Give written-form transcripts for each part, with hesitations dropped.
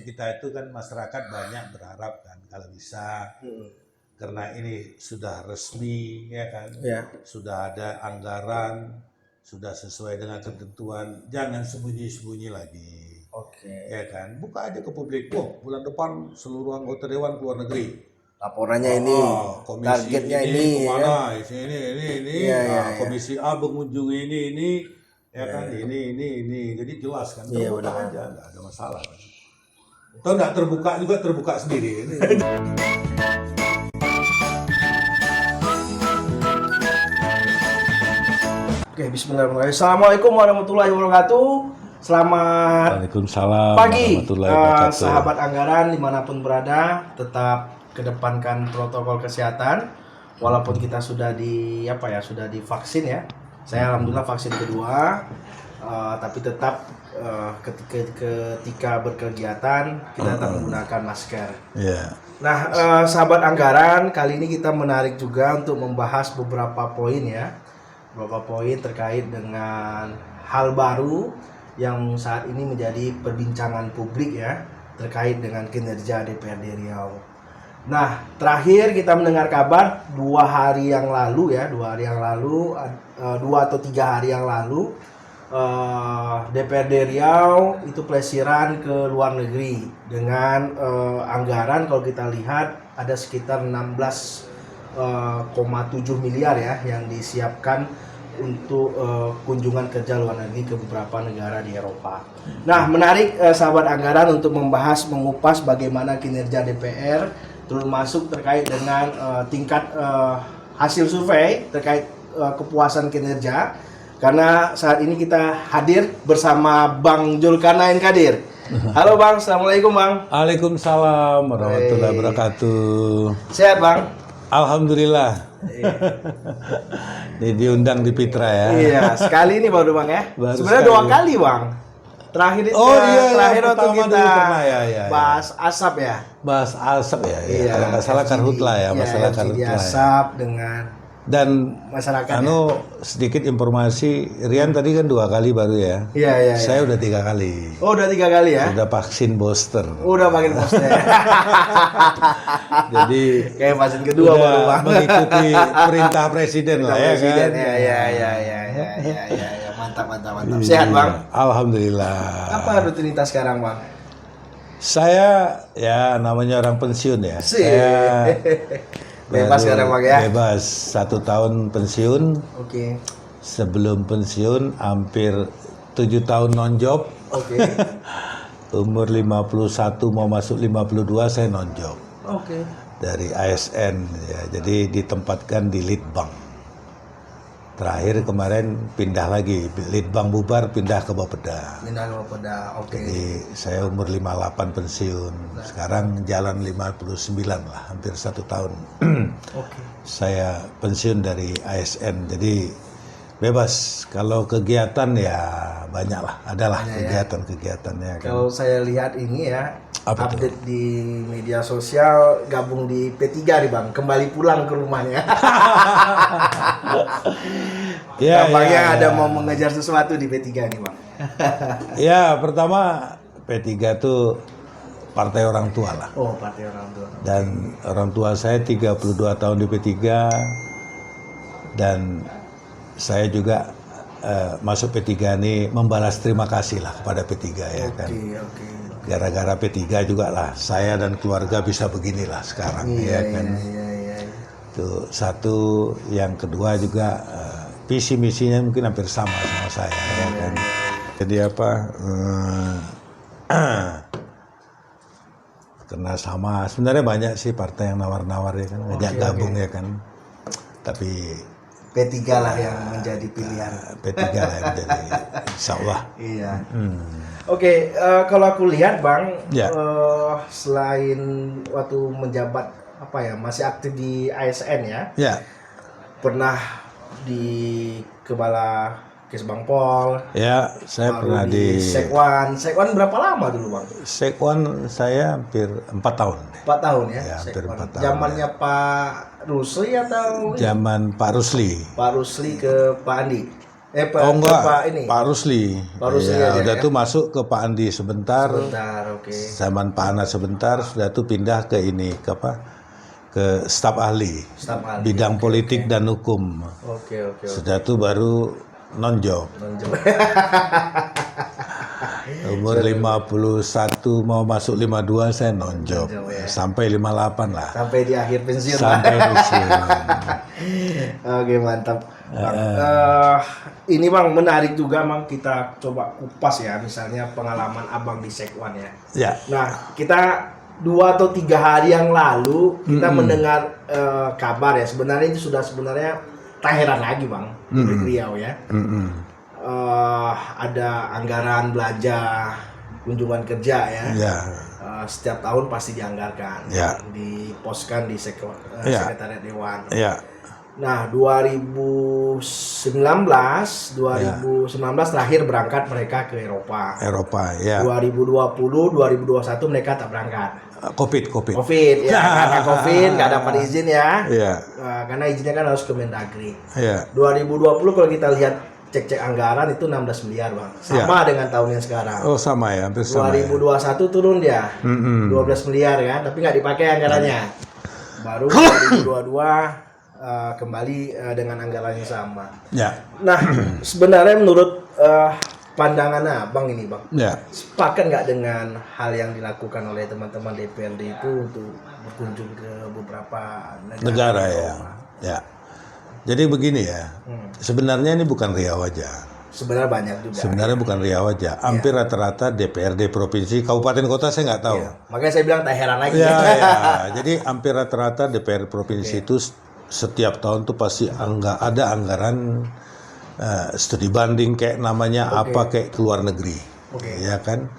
kita itu kan masyarakat banyak berharap kan kalau bisa karena ini sudah resmi ya kan, sudah ada anggaran, sudah sesuai dengan ketentuan, jangan sembunyi-sembunyi lagi. Ya kan, buka aja ke publik. Bulan depan seluruh anggota dewan keluar negeri. Laporannya ini, targetnya ini, kemana? Ini. Komisi A mengunjungi ini, ya kan, ini. Jadi jelas kan, terbuka aja, nggak ada masalah. Atau nggak terbuka juga terbuka sendiri. Oke, bismillahirrahmanirrahim. Assalamualaikum warahmatullahi wabarakatuh. Selamat Waalaikumsalam pagi, warahmatullahi wabarakatuh. sahabat anggaran dimanapun berada, tetap kedepankan protokol kesehatan. Walaupun kita sudah sudah divaksin ya. Saya alhamdulillah vaksin kedua, tapi tetap ketika berkegiatan kita tetap menggunakan masker. Nah, sahabat anggaran, kali ini kita menarik juga untuk membahas beberapa poin terkait dengan hal baru yang saat ini menjadi perbincangan publik ya, terkait dengan kinerja DPRD Riau. Nah, terakhir kita mendengar kabar 2 hari yang lalu, 2 atau 3 hari yang lalu, DPRD Riau itu pelesiran ke luar negeri dengan anggaran kalau kita lihat ada sekitar 16,7 miliar ya yang disiapkan untuk kunjungan kerja luar negeri ke beberapa negara di Eropa. Nah, menarik sahabat anggaran untuk mengupas bagaimana kinerja DPR, termasuk terkait dengan tingkat hasil survei terkait kepuasan kinerja. Karena saat ini kita hadir bersama Bang Julkarnain Kadir. Halo Bang, assalamualaikum Bang. Waalaikumsalam warahmatullahi wabarakatuh. Sehat Bang? Alhamdulillah. Ini diundang di Pitra ya. Iya, sekali ini baru Bang ya. Sebenarnya 2 kali Bang. Terakhir itu terakhir waktu kita bahas asap ya. Bahas asap ya. Kalau nggak salah karhutla ya, masalah karhutla. Asap dengan dan masyarakat. Sedikit informasi, Rian tadi kan 2 kali baru ya. Iya. Saya udah 3 kali. Oh, udah 3 kali ya? Udah vaksin booster. Udah vaksin booster. Jadi kayak vaksin kedua baru Bang. Mengikuti perintah presiden lah ya kan. Ya. Mantap. Sehat Bang? Alhamdulillah. Apa rutinitas sekarang Bang? Saya ya namanya orang pensiun ya. Saya bebas sekarang Bang ya? Bebas, 1 tahun pensiun. Oke. Sebelum pensiun hampir 7 tahun non job. Oke. Umur 51 mau masuk 52 saya non job. Oke. Dari ASN ya, jadi ditempatkan di Litbang. Terakhir kemarin pindah lagi, Litbang bubar pindah ke Bapeda. Oke. Jadi saya umur 58 pensiun. Sekarang jalan 59 lah, hampir 1 tahun. Oke. Saya pensiun dari ASN, jadi bebas. Kalau kegiatan ya banyak lah, adalah kegiatan-kegiatannya. Kan. Kalau saya lihat ini ya, update di media sosial, gabung di P3 nih Bang, kembali pulang ke rumahnya. Tampaknya ada mau mengejar sesuatu di P3 nih Bang. Ya, pertama P3 tuh partai orang tua lah. Oh, partai orang tua. Dan orang tua saya 32 tahun di P3 dan saya juga masuk P3 ini membalas terima kasih lah kepada P3 ya kan. Gara-gara P3 juga lah saya dan keluarga bisa beginilah sekarang ya kan. Itu satu, yang kedua juga visi misinya mungkin hampir sama saya ya kan. Jadi karena sama sebenarnya banyak sih partai yang nawar-nawar ya kan, ngajak gabung ya kan. Tapi P3 lah yang menjadi pilihan. P3 lah yang menjadi, insya Allah. Iya. Oke, kalau aku lihat Bang, selain waktu menjabat masih aktif di ASN ya. Ya. Pernah di Kepala Kesbangpol. Ya, saya pernah di Sekwan. Sekwan berapa lama dulu Bang? Sekwan saya hampir 4 tahun. 4 tahun ya? Ya, hampir 4 tahun. Zamannya Pak Rusli atau? Zaman Pak Rusli. Pak Rusli ke Pak Andi. enggak, Pak ini. Pak Rusli. Pak Rusli ya, aja, udah ya? tuh masuk ke Pak Andi sebentar. Oke. Zaman Pak Anas sebentar, sudah tuh pindah ke ini, ke apa? Ke staf ahli. Bidang politik dan hukum. Oke. Sudah tuh baru non-job. Umur 51 mau masuk 52 saya non-job. Ya. Sampai 58 lah. Sampai di akhir pensiun. Sampai pensiun. Oke, mantap. Bang. Ini Bang menarik juga Bang, kita coba kupas ya, misalnya pengalaman Abang di Sekwan ya. Ya. Nah, kita 2 atau 3 hari yang lalu kita mendengar kabar ya, sebenarnya itu sudah sebenarnya tak heran lagi Bang di Riau ya. Ada anggaran belanja kunjungan kerja ya. Setiap tahun pasti dianggarkan, diposkan di sekretariat dewan. Nah, 2019 terakhir berangkat mereka ke Eropa. 2020, 2021 mereka tak berangkat. Covid ya, karena Covid nggak dapat izin ya. Karena izinnya kan harus ke Mendagri. 2020 kalau kita lihat cek anggaran itu 16 miliar Bang. Sama dengan tahun yang sekarang. Oh, sama ya, hampir sama. 2021 turun dia. 12 miliar ya, tapi nggak dipakai anggarannya. Baru 2022 kembali dengan anggaran yang sama. Nah, sebenarnya menurut pandangan Abang ini Bang, sepakat nggak dengan hal yang dilakukan oleh teman-teman DPRD itu untuk berkunjung ke beberapa negara ya. Jadi begini ya, sebenarnya ini bukan Riau aja. Sebenarnya banyak juga. Sebenarnya bukan Riau aja, hampir rata-rata DPRD provinsi, kabupaten kota saya nggak tahu. Makanya saya bilang tak heran lagi. Jadi hampir rata-rata DPR provinsi itu setiap tahun tuh pasti ada anggaran studi banding kayak namanya apa kayak ke luar negeri, ya kan.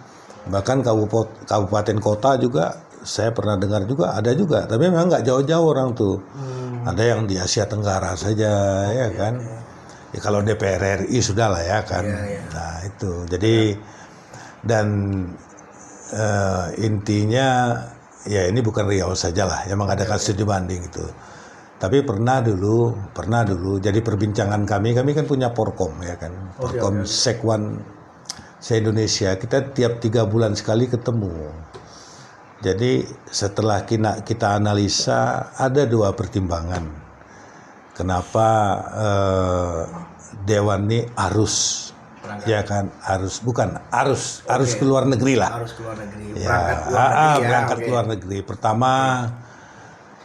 Bahkan kabupaten kota juga saya pernah dengar juga ada juga, tapi memang nggak jauh-jauh orang tuh. Ada yang di Asia Tenggara saja, ya kan. Ya kalau DPR RI sudah lah ya kan. Nah itu, jadi dan intinya ya ini bukan Riau saja lah yang mengadakan studi banding itu. Tapi pernah dulu. Jadi perbincangan kami kan punya Porkom ya kan. Porkom Sekwan se-Indonesia. Kita tiap 3 bulan sekali ketemu. Jadi setelah kita analisa ada 2 pertimbangan. Kenapa Dewan ini harus ya kan harus ke luar negeri lah. Harus ke luar negeri. Berangkat ke luar negeri. Pertama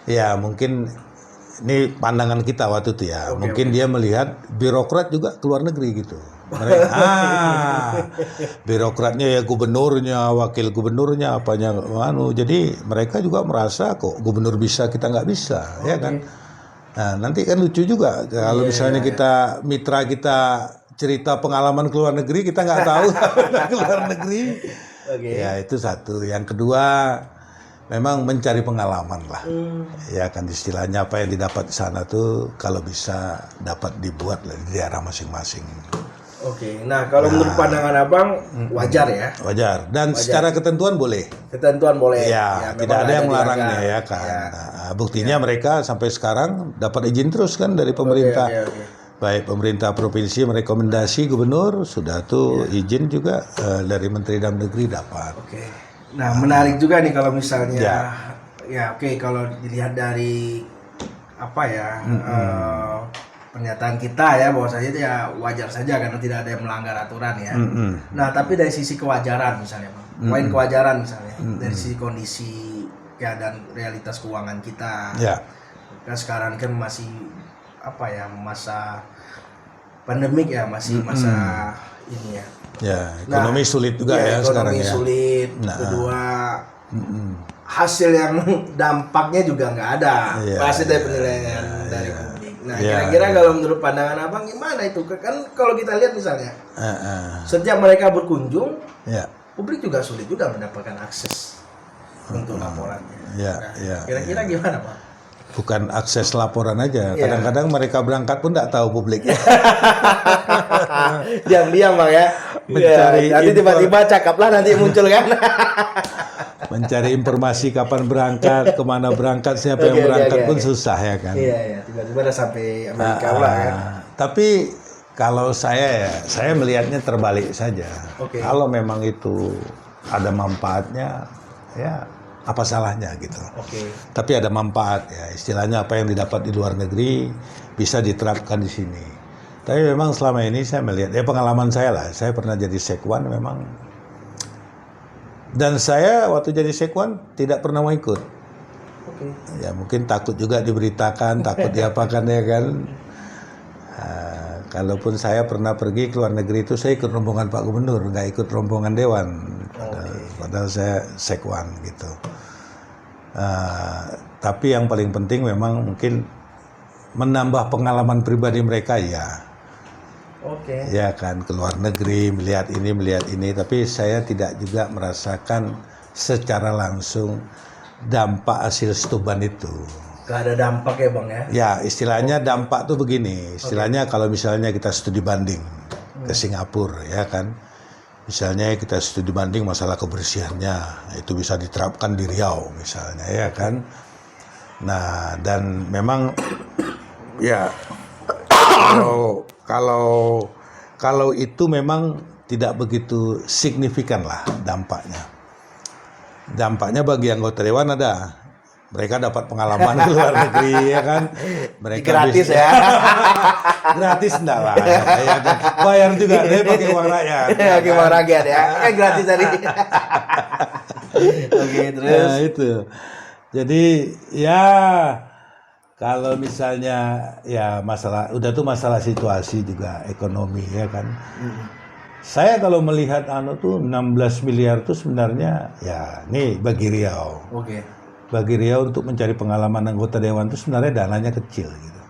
ya mungkin ini pandangan kita waktu itu ya. Mungkin dia melihat birokrat juga ke luar negeri gitu. Birokratnya ya gubernurnya, wakil gubernurnya, apanya jadi mereka juga merasa kok gubernur bisa kita nggak bisa, ya kan. Nah, nanti kan lucu juga kalau misalnya kita mitra kita cerita pengalaman ke luar negeri kita nggak tahu ke luar negeri. Ya itu satu. Yang kedua memang mencari pengalaman lah. Ya kan istilahnya apa yang didapat di sana tuh kalau bisa dapat dibuat di daerah masing-masing. Nah kalau menurut pandangan Abang wajar ya? Wajar. Dan secara ketentuan boleh. Ya tidak ada yang melarangnya ya kan. Nah, buktinya mereka sampai sekarang dapat izin terus kan dari pemerintah. Baik pemerintah provinsi merekomendasi gubernur sudah tuh izin juga dari Menteri Dalam Negeri dapat. Nah menarik juga nih kalau misalnya kalau dilihat dari apa ya pernyataan kita ya bahwasanya itu ya wajar saja karena tidak ada yang melanggar aturan ya. Nah tapi dari sisi kewajaran misalnya poin kewajaran misalnya dari sisi kondisi dan realitas keuangan kita kan sekarang kan masih apa ya masa pandemik ya, masih masa ini ya. Ekonomi sulit juga ya sekarang ya. Ekonomi sulit. Kedua hasil yang dampaknya juga nggak ada. Pasti dari penilaian dari publik. Nah kira-kira kalau menurut pandangan Abang gimana itu? Kan kalau kita lihat misalnya setiap mereka berkunjung, publik juga sulit juga mendapatkan akses untuk laporannya. Kira-kira gimana Pak? Bukan akses laporan aja, kadang-kadang mereka berangkat pun tidak tahu publik. Diam-diam Bang ya. Nanti tiba-tiba cakaplah nanti muncul kan. Mencari informasi kapan berangkat, kemana berangkat, siapa yang berangkat pun susah ya kan. Tiba-tiba udah sampai Amerika lah kan. Tapi Kalau saya melihatnya terbalik saja. Kalau memang itu ada manfaatnya, ya apa salahnya gitu. Tapi ada manfaat ya, istilahnya apa yang didapat di luar negeri bisa diterapkan di sini. Tapi memang selama ini saya melihat, pengalaman saya lah, saya pernah jadi sekwan memang. Dan saya waktu jadi sekwan tidak pernah mau ikut. Ya mungkin takut juga diberitakan, takut diapakan ya kan. Kalaupun saya pernah pergi ke luar negeri itu saya ikut rombongan Pak Gubernur, nggak ikut rombongan Dewan. Padahal saya sekwan gitu. Tapi yang paling penting memang mungkin menambah pengalaman pribadi mereka ya. Ya kan, ke luar negeri melihat ini, tapi saya tidak juga merasakan secara langsung dampak hasil stuban itu. Gak ada dampak ya Bang ya? Ya, istilahnya dampak tuh begini. Istilahnya kalau misalnya kita studi banding ke Singapura, ya kan. Misalnya kita studi banding masalah kebersihannya, itu bisa diterapkan di Riau misalnya, ya kan. Nah, dan memang ya kalau itu memang tidak begitu signifikan lah dampaknya. Dampaknya bagi anggota dewan ada. Mereka dapat pengalaman ke luar negeri ya kan. Mereka gratis ya. Gratis enggak lah. Ya kan. Bayar juga deh pakai uang rakyat. Pakai uang rakyat ya. Kan gratis tadi. Terus. Nah, itu. Jadi ya kalau misalnya ya masalah situasi juga ekonomi ya kan. Saya kalau melihat tuh 16 miliar tuh sebenarnya ya nih bagi Riau. Bagi Riau untuk mencari pengalaman anggota dewan itu sebenarnya dananya kecil gitu.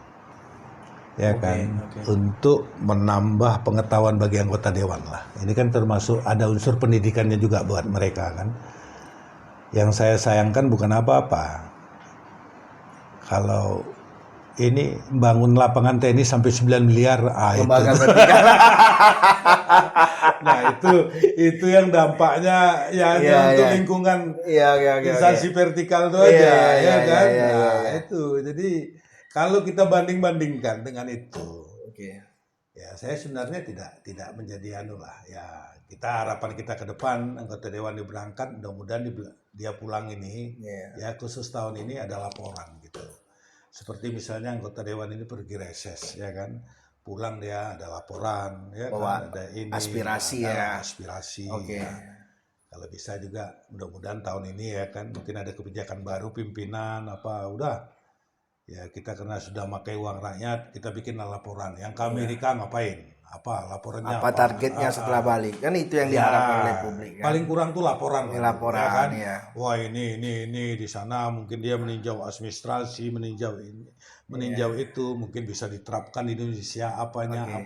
Ya kan, untuk menambah pengetahuan bagi anggota dewan lah. Ini kan termasuk ada unsur pendidikannya juga buat mereka kan. Yang saya sayangkan bukan apa-apa. Kalau ini bangun lapangan tenis sampai 9 miliar, lembaga itu. Nah itu yang dampaknya ya untuk lingkungan instansi vertikal itu aja ya kan. Itu jadi kalau kita bandingkan dengan itu, ya saya sebenarnya tidak menjadi ya kita harapan kita ke depan anggota dewan diberangkat mudah-mudahan dia pulang ini ya khusus tahun ini ada laporan gitu. Seperti misalnya anggota dewan ini pergi reses ya kan. Pulang dia ada laporan ya kan, ada ini aspirasi aspirasi. Kalau bisa juga mudah-mudahan tahun ini ya kan mungkin ada kebijakan baru pimpinan udah ya kita karena sudah pakai uang rakyat kita bikin laporan yang ke Amerika ngapain laporannya targetnya setelah balik kan itu yang diharapkan oleh publik kan? Paling kurang tuh laporan ya kan? Wah ini di sana mungkin dia meninjau administrasi meninjau itu mungkin bisa diterapkan di Indonesia apanya ya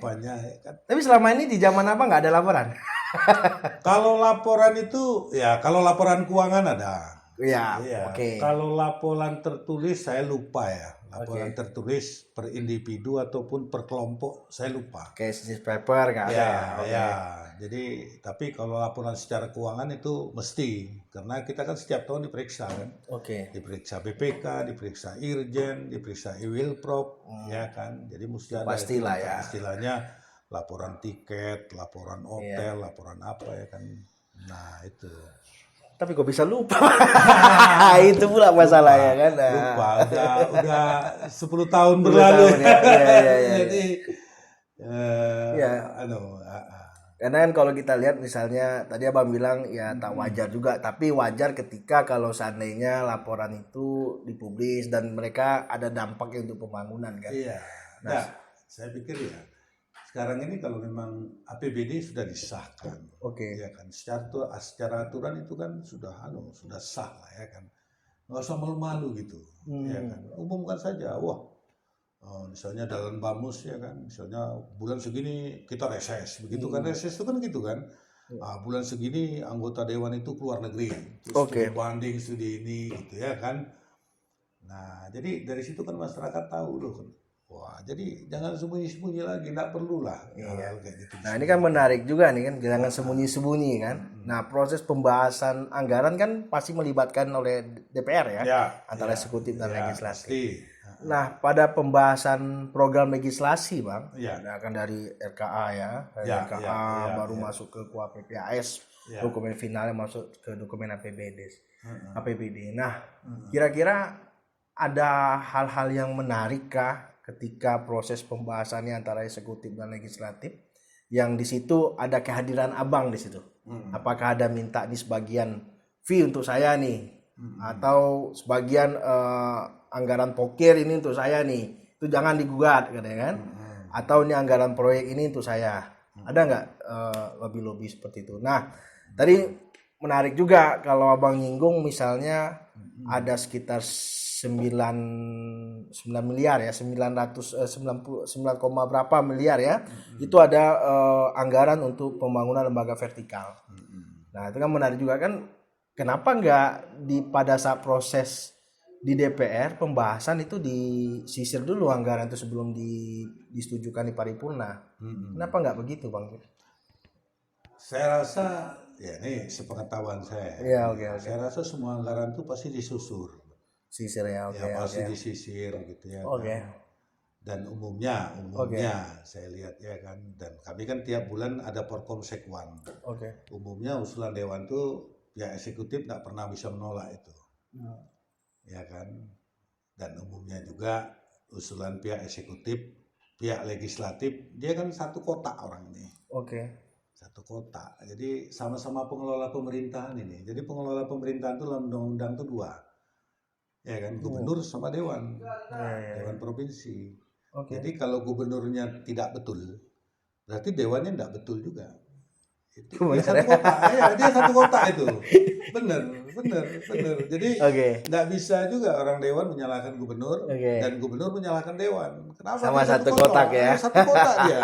kan. Tapi selama ini di zaman apa nggak ada laporan? Kalau laporan itu ya kalau laporan keuangan ada. Kalau laporan tertulis saya lupa ya. Laporan tertulis per individu ataupun per kelompok saya lupa. Case paper nggak ada. Jadi tapi kalau laporan secara keuangan itu mesti karena kita kan setiap tahun diperiksa kan. Diperiksa BPK, diperiksa Irjen, diperiksa Iwilprop, ya kan. Jadi mesti ada pastilah ya. Istilahnya laporan tiket, laporan hotel, laporan apa ya kan. Nah itu. Tapi kok bisa lupa? Itu pula masalah ya kan. Lupa udah 10 tahun berlalu. Jadi karena kan kalau kita lihat misalnya tadi Abang bilang ya tak wajar juga, tapi wajar ketika kalau seandainya laporan itu dipublis dan mereka ada dampaknya untuk pembangunan kan. Nah, saya pikir ya sekarang ini kalau memang APBD sudah disahkan, ya kan, secara aturan itu kan sudah sah lah ya kan, nggak usah malu-malu gitu, ya kan, umumkan saja, misalnya dalam bamus ya kan, misalnya bulan segini kita reses, begitu kan reses itu kan gitu kan, bulan segini anggota dewan itu keluar negeri, studi banding studi ini gitu ya kan, nah jadi dari situ kan masyarakat tahu loh. Wah, jadi jangan sembunyi-sembunyi lagi, nggak perlu lah. Iya. Kayak gitu. Nah ini kan menarik juga nih kan, jangan sembunyi-sembunyi kan. Nah proses pembahasan anggaran kan pasti melibatkan oleh DPR ya, antara eksekutif dan legislatif. Pasti. Nah pada pembahasan program legislasi bang, Ya. akan dari RKA ya, dari RKA baru masuk ke KUA PPAS, dokumen finalnya masuk ke dokumen APBD. Nah kira-kira ada hal-hal yang menarik kah ketika proses pembahasannya antara eksekutif dan legislatif yang di situ ada kehadiran abang di situ? Apakah ada minta di sebagian fee untuk saya nih, atau sebagian anggaran pokir ini untuk saya nih, itu jangan digugat katanya kan? Atau ini anggaran proyek ini untuk saya? Ada nggak lobby-lobby seperti itu? Nah tadi menarik juga kalau abang nyinggung misalnya ada sekitar 9 miliar ya, 9 berapa miliar ya, itu ada anggaran untuk pembangunan lembaga vertikal. Nah itu kan menarik juga kan, kenapa nggak pada saat proses di DPR pembahasan itu disisir dulu anggaran itu sebelum disetujukan di paripurna? Kenapa nggak begitu bang? Saya rasa ya ini sepengetahuan saya. Ya, okay. Saya rasa semua anggaran itu pasti disusur. Sisir ya, pasti disisir gitu ya. Kan? Dan umumnya saya lihat ya kan, dan kami kan tiap bulan ada Porkomsekwan. Umumnya usulan dewan tuh pihak eksekutif nggak pernah bisa menolak itu, ya kan. Dan umumnya juga usulan pihak eksekutif, pihak legislatif, dia kan satu kotak orang ini. Satu kotak. Jadi sama-sama pengelola pemerintahan ini. Jadi pengelola pemerintahan itu dalam undang-undang itu 2. Ya kan, gubernur sama dewan, dewan provinsi. Jadi kalau gubernurnya tidak betul, berarti dewannya tidak betul juga. Dia satu kotak, dia satu kotak itu. Bener. Jadi nggak bisa juga orang dewan menyalahkan gubernur dan gubernur menyalahkan dewan. Kenapa? Sama satu kotak ya. Satu kotak dia.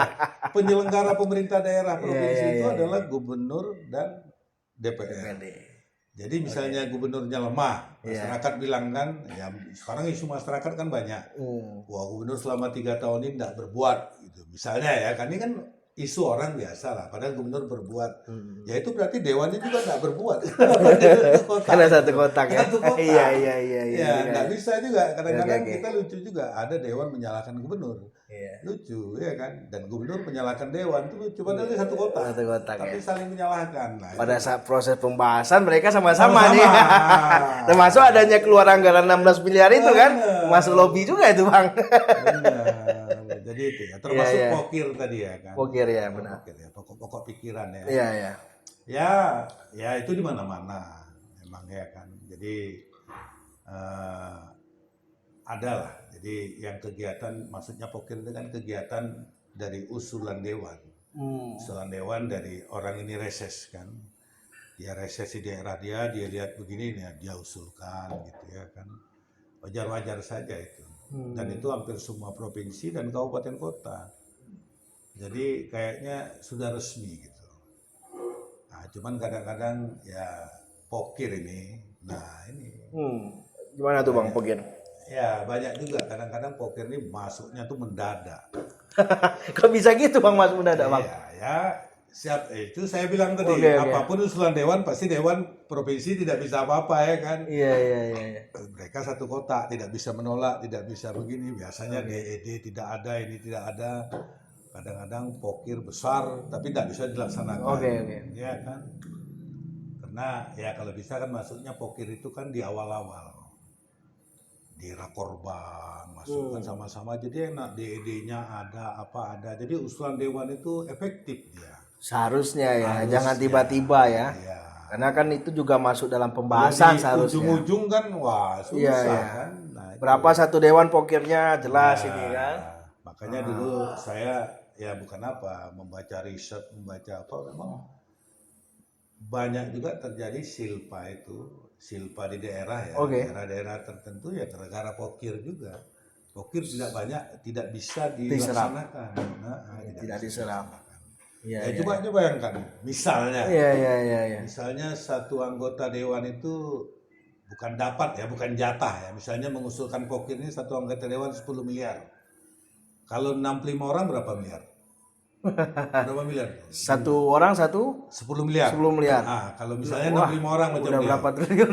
Penyelenggara pemerintah daerah provinsi itu adalah gubernur dan DPR. Jadi misalnya gubernurnya lemah, masyarakat bilang kan, ya sekarang isu masyarakat kan banyak. Wah gubernur selama 3 tahun ini tidak berbuat, gitu. Misalnya ya, kan ini kan isu orang biasa lah, padahal gubernur berbuat. Ya itu berarti dewannya juga tidak berbuat. Karena satu kotak ya. Iya. Ya nggak bisa juga, kadang-kadang kita lucu juga, ada dewan menyalahkan gubernur. Lucu ya kan, dan gubernur menyalahkan dewan itu lucu, padahal ini satu kotak tapi saling menyalahkan. Pada saat proses pembahasan mereka sama-sama nih. Termasuk adanya keluar anggaran 16 miliar itu kan, masuk lobby juga itu bang. Jadi itu ya, termasuk pokir tadi ya kan. Pokir ya benar. Pokok-pokok pikiran ya. Ya itu di mana-mana memang ya kan. Jadi ada lah. Jadi yang kegiatan, maksudnya pokir itu kan kegiatan dari usulan dewan. Usulan dewan dari orang ini reses kan. Dia reses di daerah dia lihat begini dia usulkan gitu ya kan. Wajar-wajar saja itu. Dan itu hampir semua provinsi dan kabupaten kota. Jadi kayaknya sudah resmi gitu. Nah, cuman kadang-kadang ya pokir ini. Nah, ini. Gimana tuh Bang pokir? Ya, banyak juga kadang-kadang pokir ini masuknya tuh mendadak. Kok bisa gitu Bang masuk mendadak, Bang? Ya, siap itu saya bilang tadi, apapun usulan dewan pasti dewan provinsi tidak bisa apa-apa ya kan. Iya. Mereka satu kota tidak bisa menolak, tidak bisa begini. Biasanya DED tidak ada, ini tidak ada. Kadang-kadang pokir besar tapi tidak bisa dilaksanakan. Ya kan. Karena ya kalau bisa kan masuknya pokir itu kan di awal-awal. Di rakorban masukkan sama-sama, jadi enak, DED-nya ada, apa ada, jadi usulan dewan itu efektif dia. Seharusnya ya, jangan tiba-tiba ya. Karena kan itu juga masuk dalam pembahasan seharusnya. Ujung-ujung kan wah susah kan. Nah, berapa satu dewan pokirnya jelas ini kan. Makanya dulu saya ya bukan apa membaca riset, membaca apa, memang banyak juga terjadi silpa di daerah ya, daerah-daerah tertentu ya gara-gara pokir juga. Pokir tidak bisa dilaksanakan. Tidak diserap. Coba bayangkan, misalnya, misalnya satu anggota dewan itu bukan dapat ya, bukan jatah ya, misalnya mengusulkan pokir ini satu anggota dewan 10 miliar. Kalau 65 orang berapa miliar? Berapa miliar? Satu orang 10 miliar. 10 miliar. Kalau misalnya 65 orang macam Udah miliar. berapa triliun?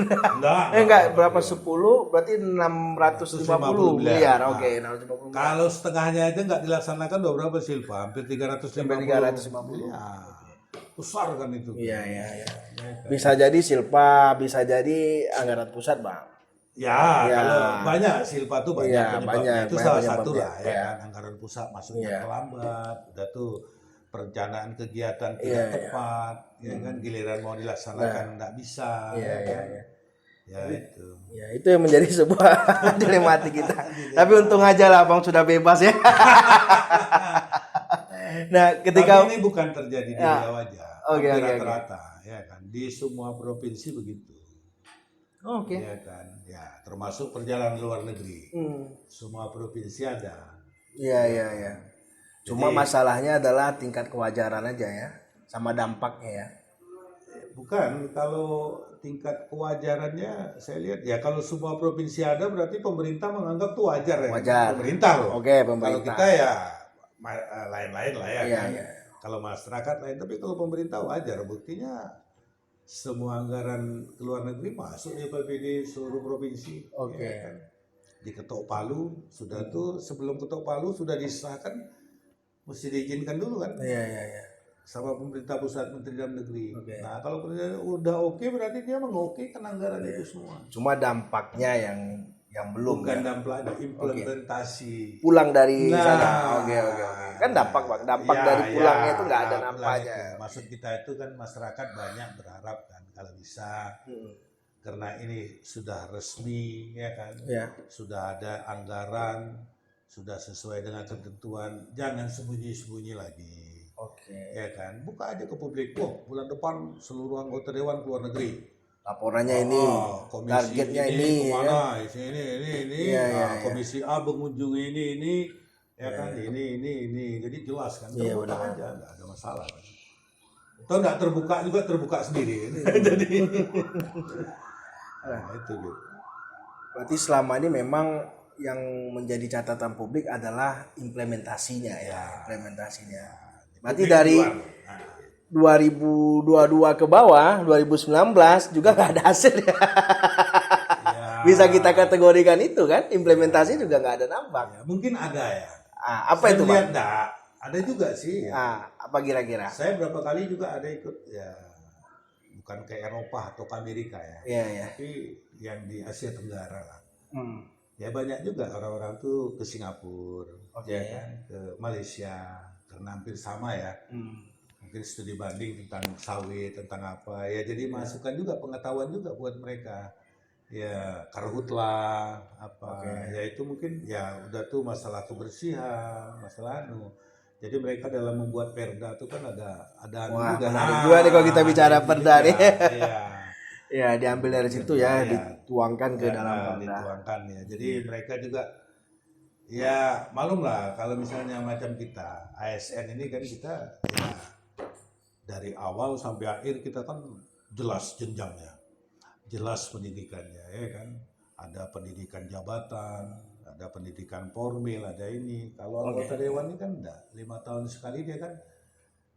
Enggak, Berapa 10 berarti 650 miliar. Oke, 650 miliar. Kalau setengahnya aja nggak dilaksanakan udah berapa Silpa? Hampir 350. Ya, besar kan itu. Iya. Bisa jadi Silpa, bisa jadi anggaran pusat, Bang. Ya, kalau banyak Silpa tuh banyak Ya, penyebabnya. Itu banyak salah satu penyebabnya. lah ya kan. Anggaran pusat masuknya terlambat, udah tuh perencanaan kegiatan tidak tepat, ya kan, giliran mau dilaksanakan nggak bisa, ya kan. Ya itu. Ya, itu yang menjadi sebuah dilematik kita. Tapi untung aja lah Bang sudah bebas ya. Nah, ketika Tapi ini bukan terjadi di Riau aja. Oke. Rata-rata, ya kan. Di semua provinsi begitu. Oke. Ya kan. Ya, termasuk perjalanan luar negeri. Semua provinsi ada. Iya. Cuma masalahnya adalah tingkat kewajaran aja ya, sama dampaknya ya. Bukan, kalau tingkat kewajarannya saya lihat ya kalau semua provinsi ada berarti pemerintah menganggap itu wajar ya. Wajar. Pemerintah loh. Oke, pemerintah. Kalau kita ya lain-lain lah ya kan. Iya. Kalau masyarakat lain, tapi kalau pemerintah wajar. Buktinya semua anggaran ke luar negeri masuk di APBD seluruh provinsi. Oke. Ya kan? Di Ketok Palu sudah tuh, sebelum Ketok Palu sudah disahkan mesti diizinkan dulu kan. Iya. Sama pemerintah pusat, Menteri Dalam Negeri. Oke. Nah, kalau pemerintah udah oke berarti dia mengokekan anggaran itu semua. Cuma dampaknya yang belum. Bukan ya. dampak, implementasi. Pulang dari Nah, sana. Oke. Kan dampak Bang. Dampak dari pulangnya itu nggak ada nampaknya. Maksud kita itu kan masyarakat banyak berharap kan kalau bisa. Karena ini sudah resmi ya kan. Iya. Sudah ada anggaran, sudah sesuai dengan ketentuan. Jangan sembunyi-sembunyi lagi. Oke. Ya kan, buka aja ke publik. Bulan depan seluruh anggota dewan keluar negeri. Laporannya ini, komisi targetnya ini. kemana? Ini. Iya. Komisi A mengunjungi ini, ya kan, ini. Jadi jelas kan, terbuka aja, nggak ada masalah. Atau nggak terbuka juga terbuka sendiri. Jadi, itu gitu. Berarti selama ini memang yang menjadi catatan publik adalah implementasinya ya. Berarti dari 2022 ke bawah, 2019 juga nggak ada hasil ya. Bisa kita kategorikan itu kan, implementasi juga nggak ada nampak. Ya, mungkin ada ya. Apa itu Pak? Ada juga sih. Ya. Apa kira-kira? Saya berapa kali juga ada ikut ya, bukan ke Eropa atau ke Amerika ya. Iya. Tapi yang di Asia Tenggara lah. Ya banyak juga orang-orang tuh ke Singapura, ya kan, ke Malaysia, karena hampir sama ya. Mungkin studi banding tentang sawit, tentang apa ya. Jadi masukan juga, pengetahuan juga buat mereka. Ya karhutlah apa. Ya itu mungkin ya udah tuh masalah kebersihan, masalah Jadi mereka dalam membuat perda itu kan ada juga. Juga nih kalau kita bicara perda nih. Iya. Ya diambil dari situ ya, dituangkan ke dalam perda. Dituangkan ya. Jadi mereka juga ya malum lah kalau misalnya macam kita ASN ini kan kita ya dari awal sampai akhir kita kan jelas jenjangnya, jelas pendidikannya ya kan. Ada pendidikan jabatan, ada pendidikan formil, ada ini. Kalau anggota dewan ini kan enggak, 5 tahun sekali dia kan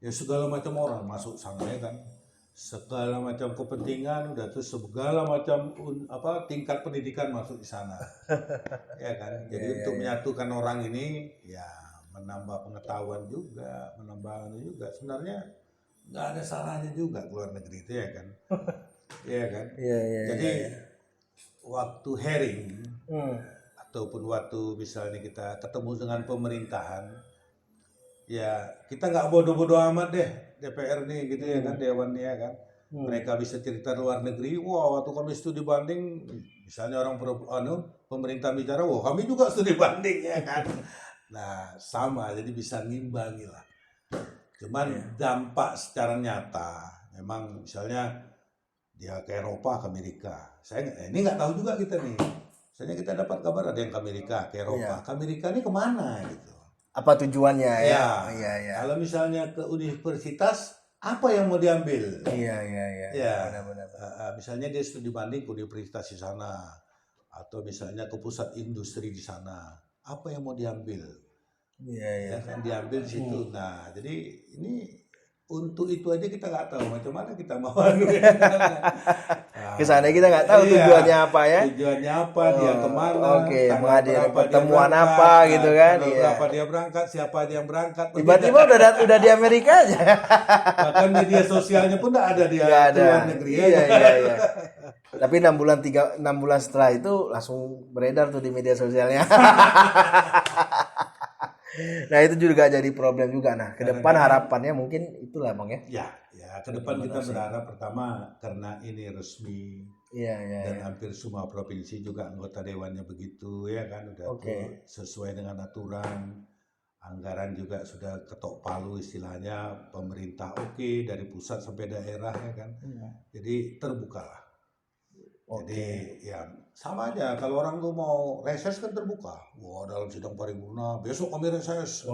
ya segala macam orang masuk sana ya kan. Segala macam kepentingan udah tuh segala macam tingkat pendidikan masuk di sana. Ya kan. Jadi untuk menyatukan orang ini ya menambah pengetahuan juga, menambah juga. Sebenarnya nggak ada salahnya juga ke luar negeri itu ya kan. Iya kan. Jadi waktu hearing ataupun waktu misalnya kita ketemu dengan pemerintahan, ya kita nggak bodoh-bodoh amat deh DPR nih gitu ya kan, dewan nih ya kan. Mereka bisa cerita luar negeri, wah waktu kami studi banding, misalnya orang pemerintah bicara, wah kami juga studi banding ya kan. Nah sama, jadi bisa ngimbangi lah. Cuman dampak secara nyata, memang misalnya dia ke Eropa, ke Amerika. Saya ini nggak tahu juga kita nih. Misalnya kita dapat kabar ada yang ke Amerika, ke Eropa. Ke Amerika ini kemana gitu. Apa tujuannya ya? Iya. Kalau misalnya ke universitas, apa yang mau diambil? Iya. Benar-benar. Misalnya dia studi banding ke universitas di sana, atau misalnya ke pusat industri di sana, apa yang mau diambil? Iya. Ya kan diambil di situ. Nah, jadi ini untuk itu aja kita nggak tahu macam mana kita mau Kesana kita nggak tahu tujuannya apa ya. Tujuannya apa, dia kemana, Oke, tanggal menghadiri berapa pertemuan dia berangkat, apa gitu kan. tanggal Iya. berapa dia berangkat, siapa aja yang berangkat. Tiba-tiba udah di Amerika aja. Bahkan media sosialnya pun nggak ada dia Nggak ke ada. luar negeri. Iya. Tapi 6 bulan setelah itu langsung beredar tuh di media sosialnya. Nah itu juga jadi problem juga. Nah ke depan harapannya mungkin itulah Bang ya. Ya ke depan kita berharap pertama karena ini resmi. Iya. Dan hampir semua provinsi juga anggota dewannya begitu ya kan udah tuh sesuai dengan aturan, anggaran juga sudah ketok palu istilahnya, pemerintah oke, dari pusat sampai daerah ya kan. Jadi terbuka lah. Jadi ya sama aja kalau orang tuh mau reses kan terbuka. Wah dalam sidang paripurna besok kami reses.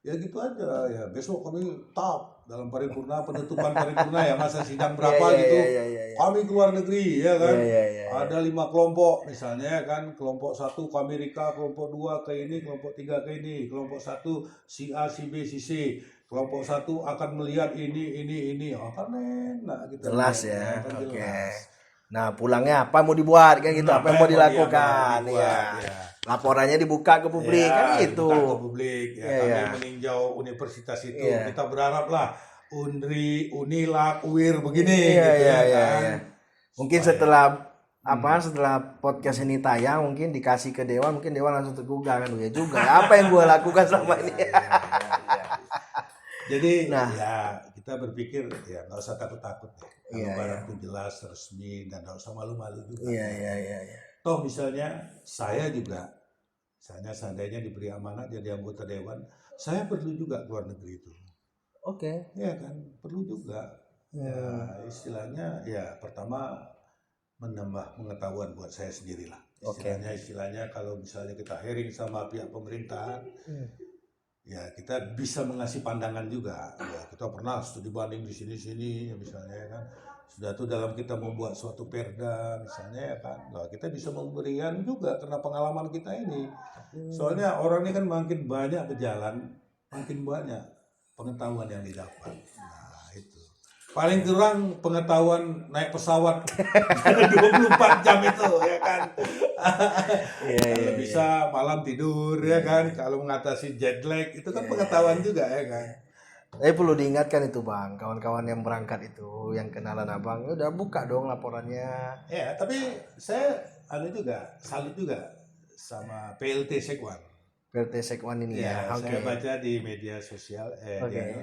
Ya gitu aja ya besok kami tap dalam paripurna penutupan paripurna ya masa sidang berapa gitu. Kami keluar negeri ya kan. Ada 5 kelompok misalnya kan, kelompok 1 ke Amerika, kelompok 2 ke ini, kelompok 3 ke ini, kelompok 1 si A, si B, si C. Kelompok 1 akan melihat ini. Oh kan enak gitu. Jelas ya. Oke. Nah pulangnya apa mau dibuat kan gitu, apa yang mau dilakukan ya. Laporannya dibuka ke publik kan gitu. Dibuka ke publik ya. Kami meninjau universitas itu. Kita berharap lah Undri, Unilak, UIR begini gitu ya kan. Mungkin setelah setelah podcast ini tayang mungkin dikasih ke dewan, mungkin dewan langsung tergugah kan ya juga. Apa yang gue lakukan selama ini? Jadi ya kita berpikir ya nggak usah takut-takut ya. Kalau barang itu jelas resmi dan nggak usah malu-malu juga. Iya. Toh misalnya saya juga, misalnya seandainya diberi amanat jadi anggota dewan, saya perlu juga keluar negeri itu. Oke. Ya kan perlu juga. Ya istilahnya ya pertama menambah pengetahuan buat saya sendirilah. Istilahnya kalau misalnya kita hearing sama pihak pemerintahan. Ya kita bisa mengasih pandangan juga. Ya kita pernah studi banding di sini misalnya ya kan. Sudah tuh dalam kita membuat suatu perda misalnya ya kan. Nah, kita bisa memberikan juga karena pengalaman kita ini. Soalnya orang ini kan makin banyak berjalan, makin banyak pengetahuan yang didapat. Nah, itu. Paling kurang pengetahuan naik pesawat 24 jam itu ya kan. Kalau bisa malam tidur ya kan, kalau mengatasi jet lag itu kan pengetahuan juga ya kan. Tapi perlu diingatkan itu Bang, kawan-kawan yang berangkat itu, yang kenalan Abang, udah buka dong laporannya. Ya, tapi saya salut juga sama PLT Sekwan. PLT Sekwan ini ya. Saya baca di media sosial,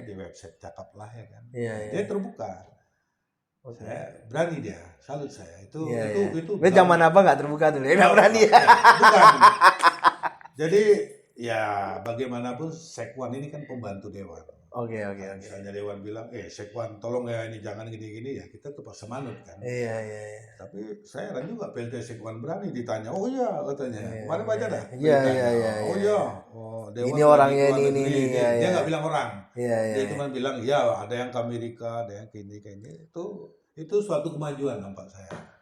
di website Cakap lah ya kan. Dia terbuka. Saya berani dia, salut saya. Itu. Zaman apa nggak terbuka dulu ya? Nggak berani ya. Bukan. Jadi ya bagaimanapun Sekwan ini kan pembantu dewan. Oke. Misalnya dewan bilang, Sekwan tolong ya ini jangan gini-gini ya kita terpaksa manut kan. Iya. Tapi saya heran juga PLT Sekwan berani ditanya, oh iya katanya, kemarin baca dah. Iya. Oh iya, dewan ini orangnya ini. Dia nggak bilang orang. Iya. Dia cuma bilang ya ada yang ke Amerika, ada yang ke ini. Itu suatu kemajuan nampak saya.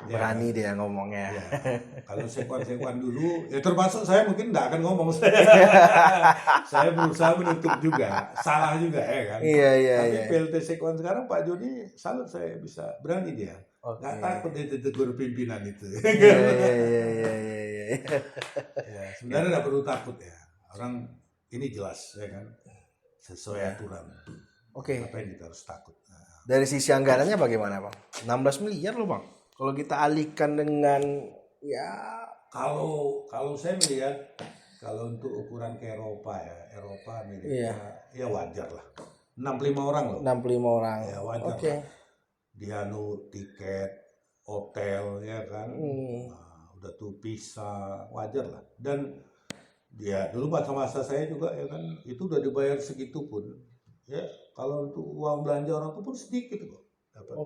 Berani dia ngomongnya. Ya. Kalau Sekwan dulu, ya termasuk saya mungkin nggak akan ngomong. Saya berusaha menutup juga, salah juga ya kan. Iya. Tapi PLT Sekwan sekarang Pak Joni, salut saya bisa berani dia. Nggak takut dia ditegur pimpinan itu. Iya. Ya, sebenarnya nggak perlu takut ya. Orang ini jelas ya kan, sesuai aturan. Oke. Apa yang kita harus takut? Nah. Dari sisi anggarannya bagaimana Bang? 16 miliar loh Bang. Kalau kita alihkan dengan kalau saya melihat kalau untuk ukuran ke Eropa Amerika ya wajar lah. 65 orang loh. 65 orang. Ya wajar. Lah. Dia tiket, hotel ya kan. Nah, udah tuh visa, wajar lah. Dan dia dulu masa-masa saya juga ya kan itu udah dibayar segitu pun. Ya kalau untuk uang belanja orang itu pun sedikit kok dapat.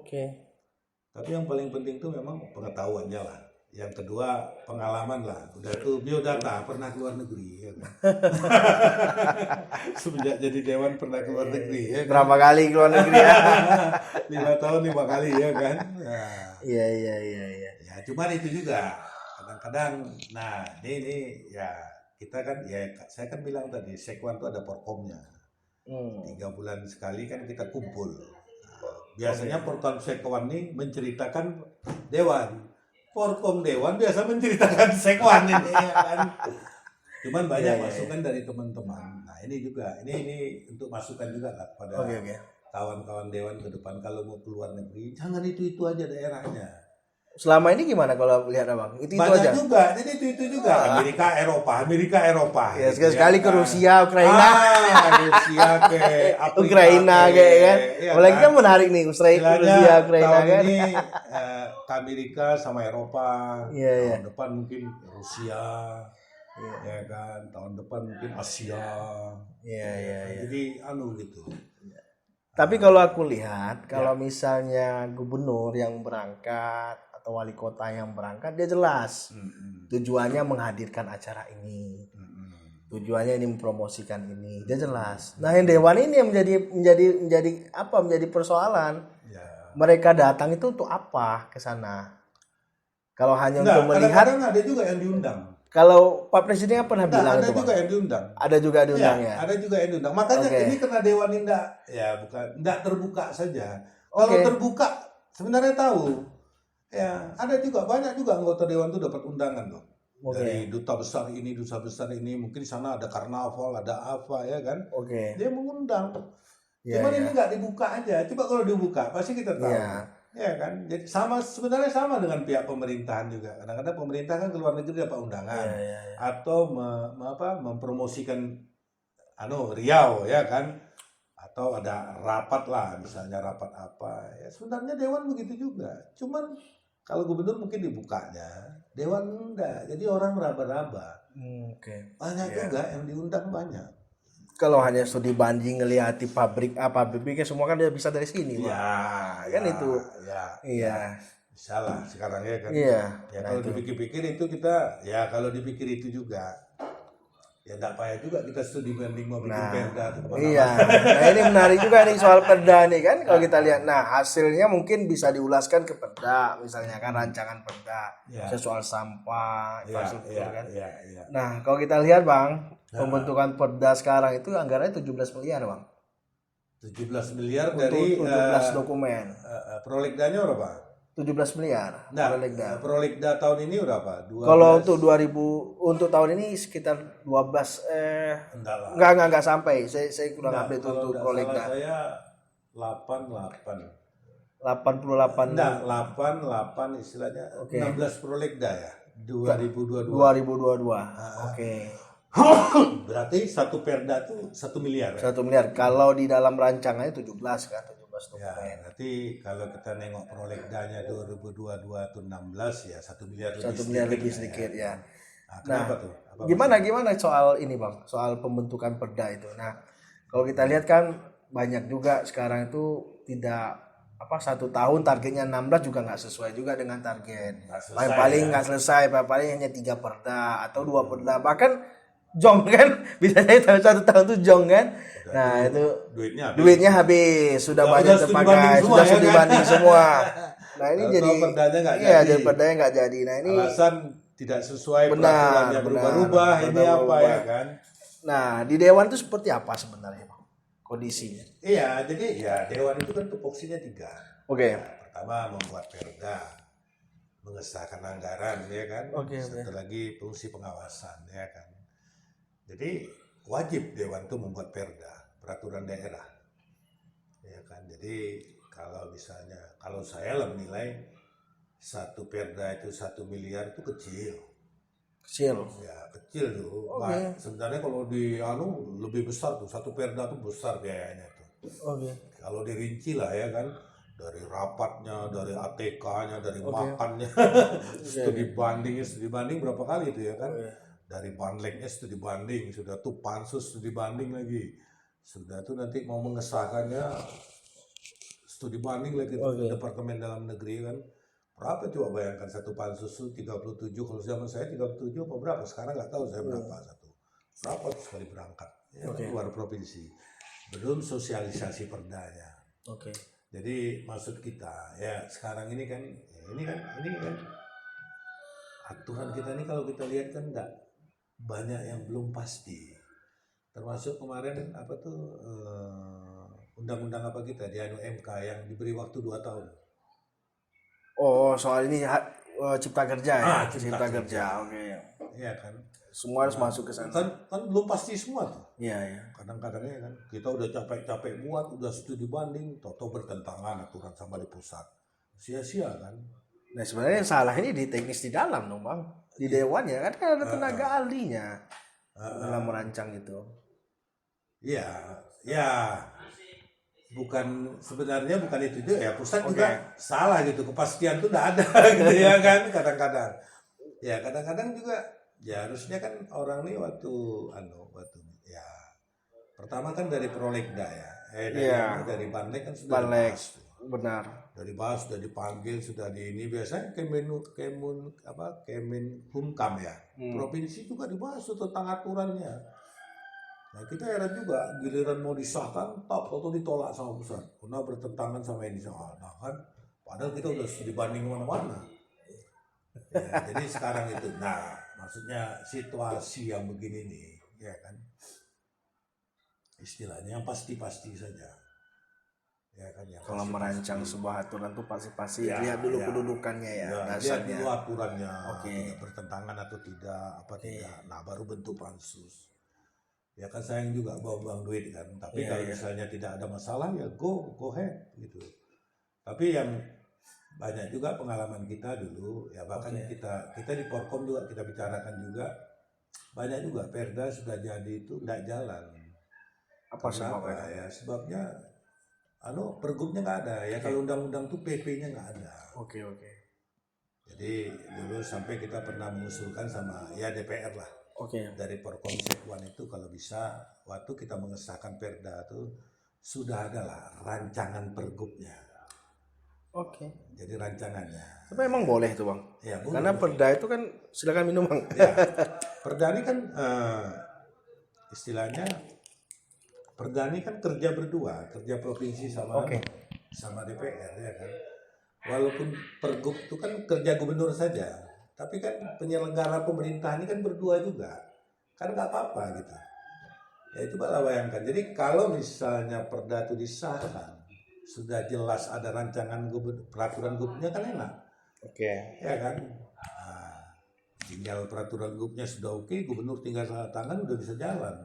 Tapi yang paling penting itu memang pengetahuannya lah. Yang kedua pengalaman lah. Udah tuh biodata pernah keluar negeri ya kan. Semenjak jadi dewan pernah keluar negeri ya kan? Berapa kali keluar negeri ya? 5 tahun 5 kali ya kan. Nah, iya. Ya cuman itu juga kadang-kadang nah ini ya kita kan ya saya kan bilang tadi Sekwan itu ada porkomnya. 3 bulan sekali kan kita kumpul. Biasanya Porkom Sekwan ini menceritakan Dewan. Porkom Dewan biasa menceritakan Sekwan ini ya kan. Cuman banyak masukan dari teman-teman. Nah ini juga, ini untuk masukan juga lah pada kawan-kawan Dewan ke depan kalau mau keluar negeri, jangan itu aja daerahnya. Selama ini gimana kalau lihat Abang? Itu banyak aja. Juga, jadi itu juga. Amerika, Eropa. Ya, sekali ke Rusia, Ukraina. Rusia ke Afrika, Ukraina kayak kan. Ya, apalagi kan menarik nih, Rusia, Ukraina tahun kan. ini ke Amerika sama Eropa. Tahun depan mungkin Rusia. Ya kan, tahun depan mungkin Asia. Jadi gitu. Tapi kalau aku lihat, kalau misalnya gubernur yang berangkat atau wali kota yang berangkat, dia jelas tujuannya menghadirkan acara ini, tujuannya ini mempromosikan ini, dia jelas. Nah yang Dewan ini yang menjadi persoalan. Mereka datang itu untuk apa ke sana? Kalau hanya untuk melihat, kadang-kadang ada juga yang diundang. Kalau Pak Presiden pernah bilang ada juga yang diundang. Ada juga diundang ya. Ada juga yang diundang. Makanya ini karena Dewan ini enggak terbuka saja. Kalau terbuka sebenarnya tahu. Ya, ada juga banyak juga anggota Dewan itu dapat undangan tuh. Dari duta besar ini, mungkin di sana ada karnaval, ada apa ya kan? Dia mengundang. Cuman ini enggak dibuka aja. Coba kalau dibuka pasti kita tahu. Ya kan, jadi sebenarnya sama dengan pihak pemerintahan juga. Kadang-kadang pemerintah kan ke luar negeri dapat undangan atau mempromosikan Riau ya kan, atau ada rapat lah, misalnya rapat apa. Ya sebenarnya Dewan begitu juga. Cuman kalau gubernur mungkin dibukanya, Dewan enggak. Jadi orang meraba-raba. Banyak juga yang diundang banyak. Kalau hanya studi banding ngelihat pabrik semua kan dia bisa dari sini, kan itu. Bisa lah sekarang ya kan. Kalau dipikir-pikir itu kita, kalau dipikir itu juga, ya enggak payah juga kita studi banding mau bikin perda. Nah ini menarik juga nih soal perda nih kan. Kalau kita lihat, nah hasilnya mungkin bisa diulaskan ke perda, misalnya kan rancangan perda, soal sampah, infrastruktur kan. Nah kalau kita lihat Bang, pembentukan perda sekarang itu anggarannya 17 miliar Bang. 17 miliar dari 17 dokumen. Prolegdanya berapa? 17 miliar. Prolegda tahun ini berapa? 12. Kalau untuk 2000 untuk tahun ini sekitar 12 enggak sampai. Saya kurang update untuk prolegda. Saya 88. 88. Enggak, 88 istilahnya 16 prolegda ya. 2022. Berarti satu perda tuh 1 miliar. 1 miliar. Kalau di dalam rancangannya 17 kan, 17 dokumen. Berarti kalau kita nengok prolegdanya 2022 itu 16 ya 1 miliar lebih. 1 miliar lebih sedikit ya. Kenapa tuh? Gimana soal ini Bang? Soal pembentukan perda itu. Nah, kalau kita lihat kan banyak juga sekarang itu tidak 1 tahun targetnya 16 juga nggak sesuai juga dengan target. Paling nggak selesai, paling hanya 3 perda atau 2 perda, bahkan jong kan, bisa jadi 1 tahun tuh jong kan. Nah itu duitnya habis, sudah banyak terpakai, sudah studi banding semua. Nah ini jadi perdanya nggak jadi. Nah ini alasan tidak sesuai peraturannya berubah-ubah ini apa ya kan. Nah di Dewan itu seperti apa sebenarnya Bang kondisinya? Iya, jadi Dewan itu kan tupoksinya 3. Pertama membuat perda, mengesahkan anggaran ya kan. Satu lagi fungsi pengawasan ya kan. Jadi wajib Dewan itu membuat perda, peraturan daerah. Ya kan. Jadi kalau misalnya, kalau saya lah menilai satu perda itu 1 miliar itu kecil. Ya kecil tuh. Sebenarnya kalau lebih besar tuh, satu perda tuh besar biayanya tuh. Kalau dirinci lah ya kan, dari rapatnya, dari ATK-nya, dari makannya, studi banding berapa kali itu ya kan. Dari Banleknya studi banding, sudah tuh pansus studi banding lagi, sudah tuh nanti mau mengesahkannya studi banding lagi Departemen Dalam Negeri kan. Berapa coba bayangkan satu pansus itu 37, kalau zaman saya 37 apa berapa, sekarang nggak tahu saya berapa berapa sekali berangkat luar provinsi, belum sosialisasi perdanya. Jadi maksud kita ya sekarang ini kan aturan kita ini kalau kita lihat kan banyak yang belum pasti. Termasuk kemarin apa tuh undang-undang apa kita di MK yang diberi waktu 2 tahun. Oh, soal ini cipta kerja ya? Cipta kerja. Oke. Iya kan. Semua harus masuk ke sana. Kan belum pasti semua tuh. Iya. Kadang-kadangnya kan kita udah capek-capek buat, udah studi banding, toto bertentangan aturan sama di pusat. Sia-sia kan. Nah, sebenarnya yang salah ini di teknis di dalam dong, Bang. Di dewan ya kan ada tenaga ahlinya dalam merancang itu. Iya. Sebenarnya bukan itu juga ya, pusat juga salah gitu, kepastian tuh enggak ada gitu ya kan kadang-kadang. Ya kadang-kadang juga ya harusnya kan orang nih waktu ya pertama kan dari Prolegda ya. Dari Banlek kan sudah dibahas. Benar. Dari bahas sudah dipanggil, sudah di ini biasanya Kemenkumham ya. Provinsi juga dibahas tentang aturannya. Nah kita heran juga, giliran mau disahkan, atau ditolak sama pusat, karena bertentangan sama ini sama. Nah kan, padahal kita udah dibanding mana-mana. Ya, jadi sekarang itu, maksudnya situasi yang begini nih, ya kan, istilahnya yang pasti-pasti saja. Ya kan, yang kalau merancang sebuah aturan tuh pasti lihat dulu kedudukannya ya, lihat dulu aturannya, bertentangan atau tidak, tidak. Nah baru bentuk pansus. Ya kan sayang juga buang-buang duit kan, tapi kalau misalnya tidak ada masalah ya go ahead gitu. Tapi yang banyak juga pengalaman kita dulu ya, bahkan kita di Porkom juga kita bicarakan juga, banyak juga perda sudah jadi itu tidak jalan. Apa sebabnya? Ya sebabnya pergubnya nggak ada ya. Kalau undang-undang tuh PP-nya nggak ada. Oke. Jadi dulu sampai kita pernah mengusulkan sama DPR lah. Dari Porkom Sekwan itu kalau bisa waktu kita mengesahkan perda itu sudah ada lah rancangan pergubnya. Jadi rancangannya. Tapi emang boleh tuh Bang? Ya, boleh. Karena perda itu kan silakan minum Bang. Ya, perda ini kan istilahnya perda ini kan kerja berdua, kerja provinsi sama DPR ya kan. Walaupun pergub itu kan kerja gubernur saja. Tapi kan penyelenggara pemerintah ini kan berdua juga, kan nggak apa-apa gitu. Ya itu Pak bayangkan. Jadi kalau misalnya perda itu disahkan, sudah jelas ada rancangan peraturan gubernurnya kan enak. Ya kan. Tinggal peraturan gubernurnya sudah gubernur tinggal tanda tangan udah bisa jalan.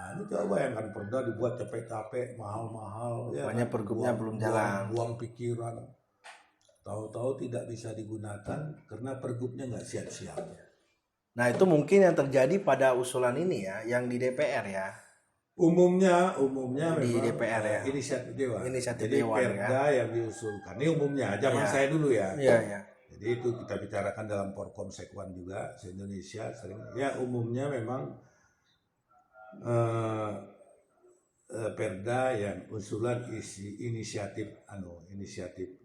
Ini coba bayangkan perda dibuat capek-capek, mahal-mahal. Banyak pergubnya belum jalan. Buang pikiran. Tahu-tahu tidak bisa digunakan karena pergubnya nggak siap-siap. Nah itu mungkin yang terjadi pada usulan ini ya, yang di DPR ya. Umumnya di memang DPR ya. Inisiatif Dewan. Jadi perda yang diusulkan. Ini umumnya, zaman saya dulu ya. Iya. Jadi itu kita bicarakan dalam Porkom Sekwan juga se-Indonesia sering. Ya umumnya memang perda yang usulan inisiatif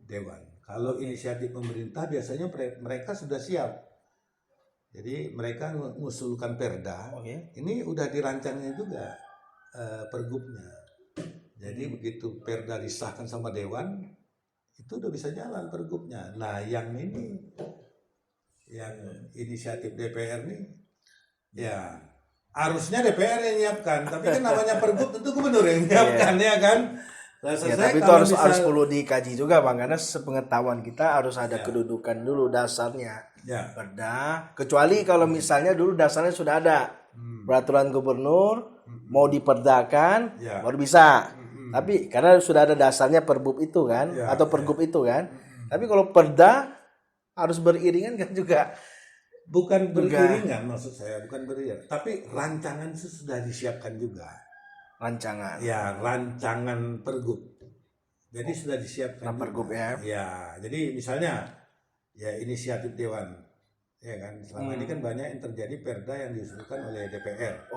Dewan. Kalau inisiatif pemerintah biasanya mereka sudah siap. Jadi mereka mengusulkan perda. Ini udah dirancangnya juga pergubnya. Jadi begitu perda disahkan sama Dewan, itu udah bisa jalan pergubnya. Nah yang ini, yang inisiatif DPR nih, ya harusnya DPR yang nyiapkan. Tapi kan namanya pergub tentu gubernur yang nyiapkan ya kan. Tapi itu harus perlu dikaji juga Bang, karena sepengetahuan kita harus ada kedudukan dulu dasarnya perda. Kecuali kalau misalnya dulu dasarnya sudah ada peraturan gubernur mau diperdakan baru bisa. Tapi karena sudah ada dasarnya perbub itu kan atau pergub itu kan. Tapi kalau perda harus beriringan kan juga. Bukan beriringan maksud saya, bukan beriringan. Tapi rancangan itu sudah disiapkan juga. Rancangan. Ya, rancangan pergub. Jadi sudah disiapkan pergub ya. Ya, jadi misalnya ya inisiatif Dewan. Ya kan, selama ini kan banyak yang terjadi perda yang diusulkan oleh DPR.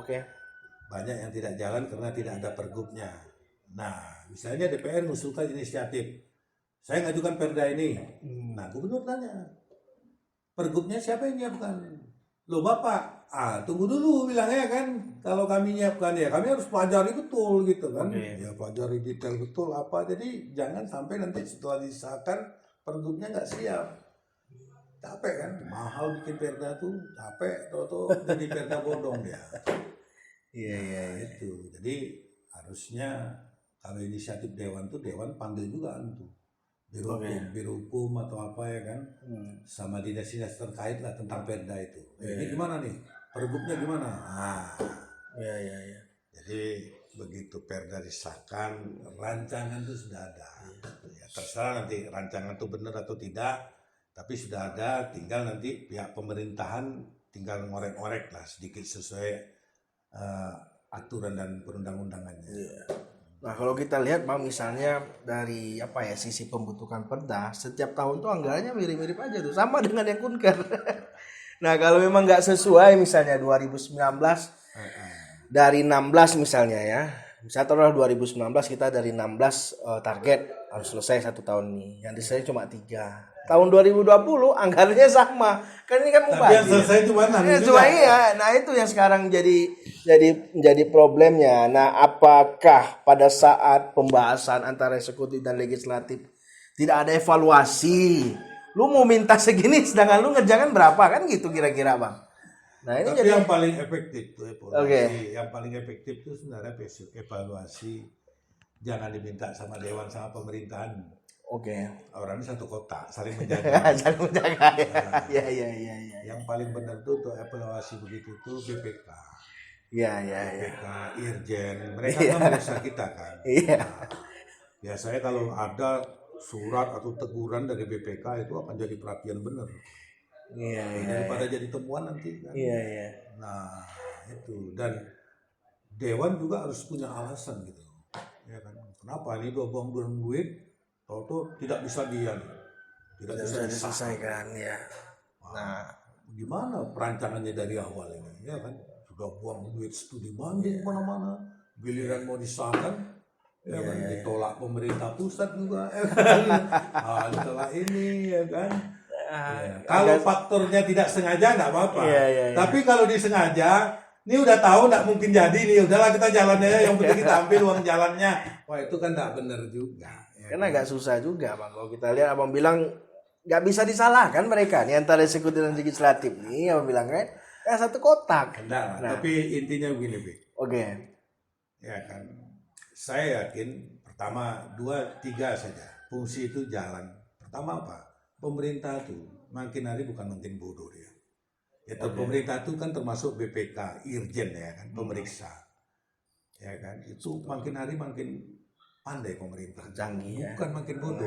Banyak yang tidak jalan karena tidak ada pergubnya. Nah, misalnya DPR mengusulkan inisiatif. Saya ngajukan perda ini. Nah, gubernur tanya, pergubnya siapa yang nyiapkan? Loh Bapak, tunggu dulu bilangnya kan. Kalau kami nyiapkan ya kami harus pelajari betul gitu kan. Ya pelajari detail betul apa. Jadi jangan sampai nanti setelah disahkan pergubnya nggak siap. capek kan, mahal bikin perda tuh, capek, toto jadi perda bodong dia. Itu. Jadi harusnya kalau inisiatif dewan tuh dewan panggil juga tuh biro hukum atau apa ya kan, sama dinas-dinas terkait lah tentang perda itu. Ini gimana nih, pergubnya gimana? Jadi begitu perda disahkan, rancangan itu sudah ada. Ya, terserah nanti rancangan itu benar atau tidak, tapi sudah ada, tinggal nanti pihak pemerintahan tinggal ngorek-ngorek lah sedikit sesuai aturan dan perundang-undangannya. Nah kalau kita lihat Bang, misalnya dari sisi pembentukan perda, setiap tahun tuh anggarannya mirip-mirip aja tuh, sama dengan yang Kunker. Nah kalau memang nggak sesuai misalnya 2019 dari 16 misalnya ya, misalnya taruhlah 2019 kita dari 16 target harus selesai 1 tahun ini, yang selesai cuma 3. Tahun 2020 anggarannya sama, kan ini kan mubazir. Tapi yang selesai itu mana? Cuma nah itu yang sekarang jadi problemnya. Nah apakah pada saat pembahasan antara eksekutif dan legislatif tidak ada evaluasi? Lu mau minta segini sedangkan lu ngerjakan berapa, kan gitu kira-kira Bang? Nah, ini tapi yang paling efektif tuh evaluasi. Yang paling efektif itu sebenarnya evaluasi jangan diminta sama dewan sama pemerintahan. Orangnya satu kota, saling menjaga. Saling menjaga. Yang paling benar tuh untuk evaluasi begitu tuh BPK. BPK, Irjen, mereka kan meriksa kita kan. Nah, biasanya kalau ada surat atau teguran dari BPK itu akan jadi perhatian benar. Daripada jadi temuan nanti kan. Nah itu, dan dewan juga harus punya alasan gitu ya kan, kenapa ini buang duit atau tidak bisa tidak bisa diselesaikan ya. Nah gimana perancangannya dari awal ini ya kan, sudah buang duit studi banding mana-mana, giliran mau disahkan ya kan ditolak pemerintah pusat juga ya kan. Ditolak ini ya kan. Kalau faktornya tidak sengaja nggak apa-apa. Tapi kalau disengaja, ini udah tahu nggak mungkin jadi nih, udahlah kita jalan aja, yang penting kita ambil uang jalannya. Wah itu kan nggak benar juga. Karena agak susah juga Bang. Kalau kita lihat Abang bilang nggak bisa disalahkan mereka nih antara eksekutif dan legislatif nih, Abang bilang kan satu kotak. Nah, tapi intinya begini, Bi. Ya kan, saya yakin pertama 2, 3 saja fungsi itu jalan. Pertama apa? Pemerintah tuh makin hari bukan makin bodoh dia. Pemerintah itu kan termasuk BPK, Irjen ya kan, pemeriksa. Ya kan, itu makin hari makin pandai pemerintah. Canggih ya. Bukan makin bodoh.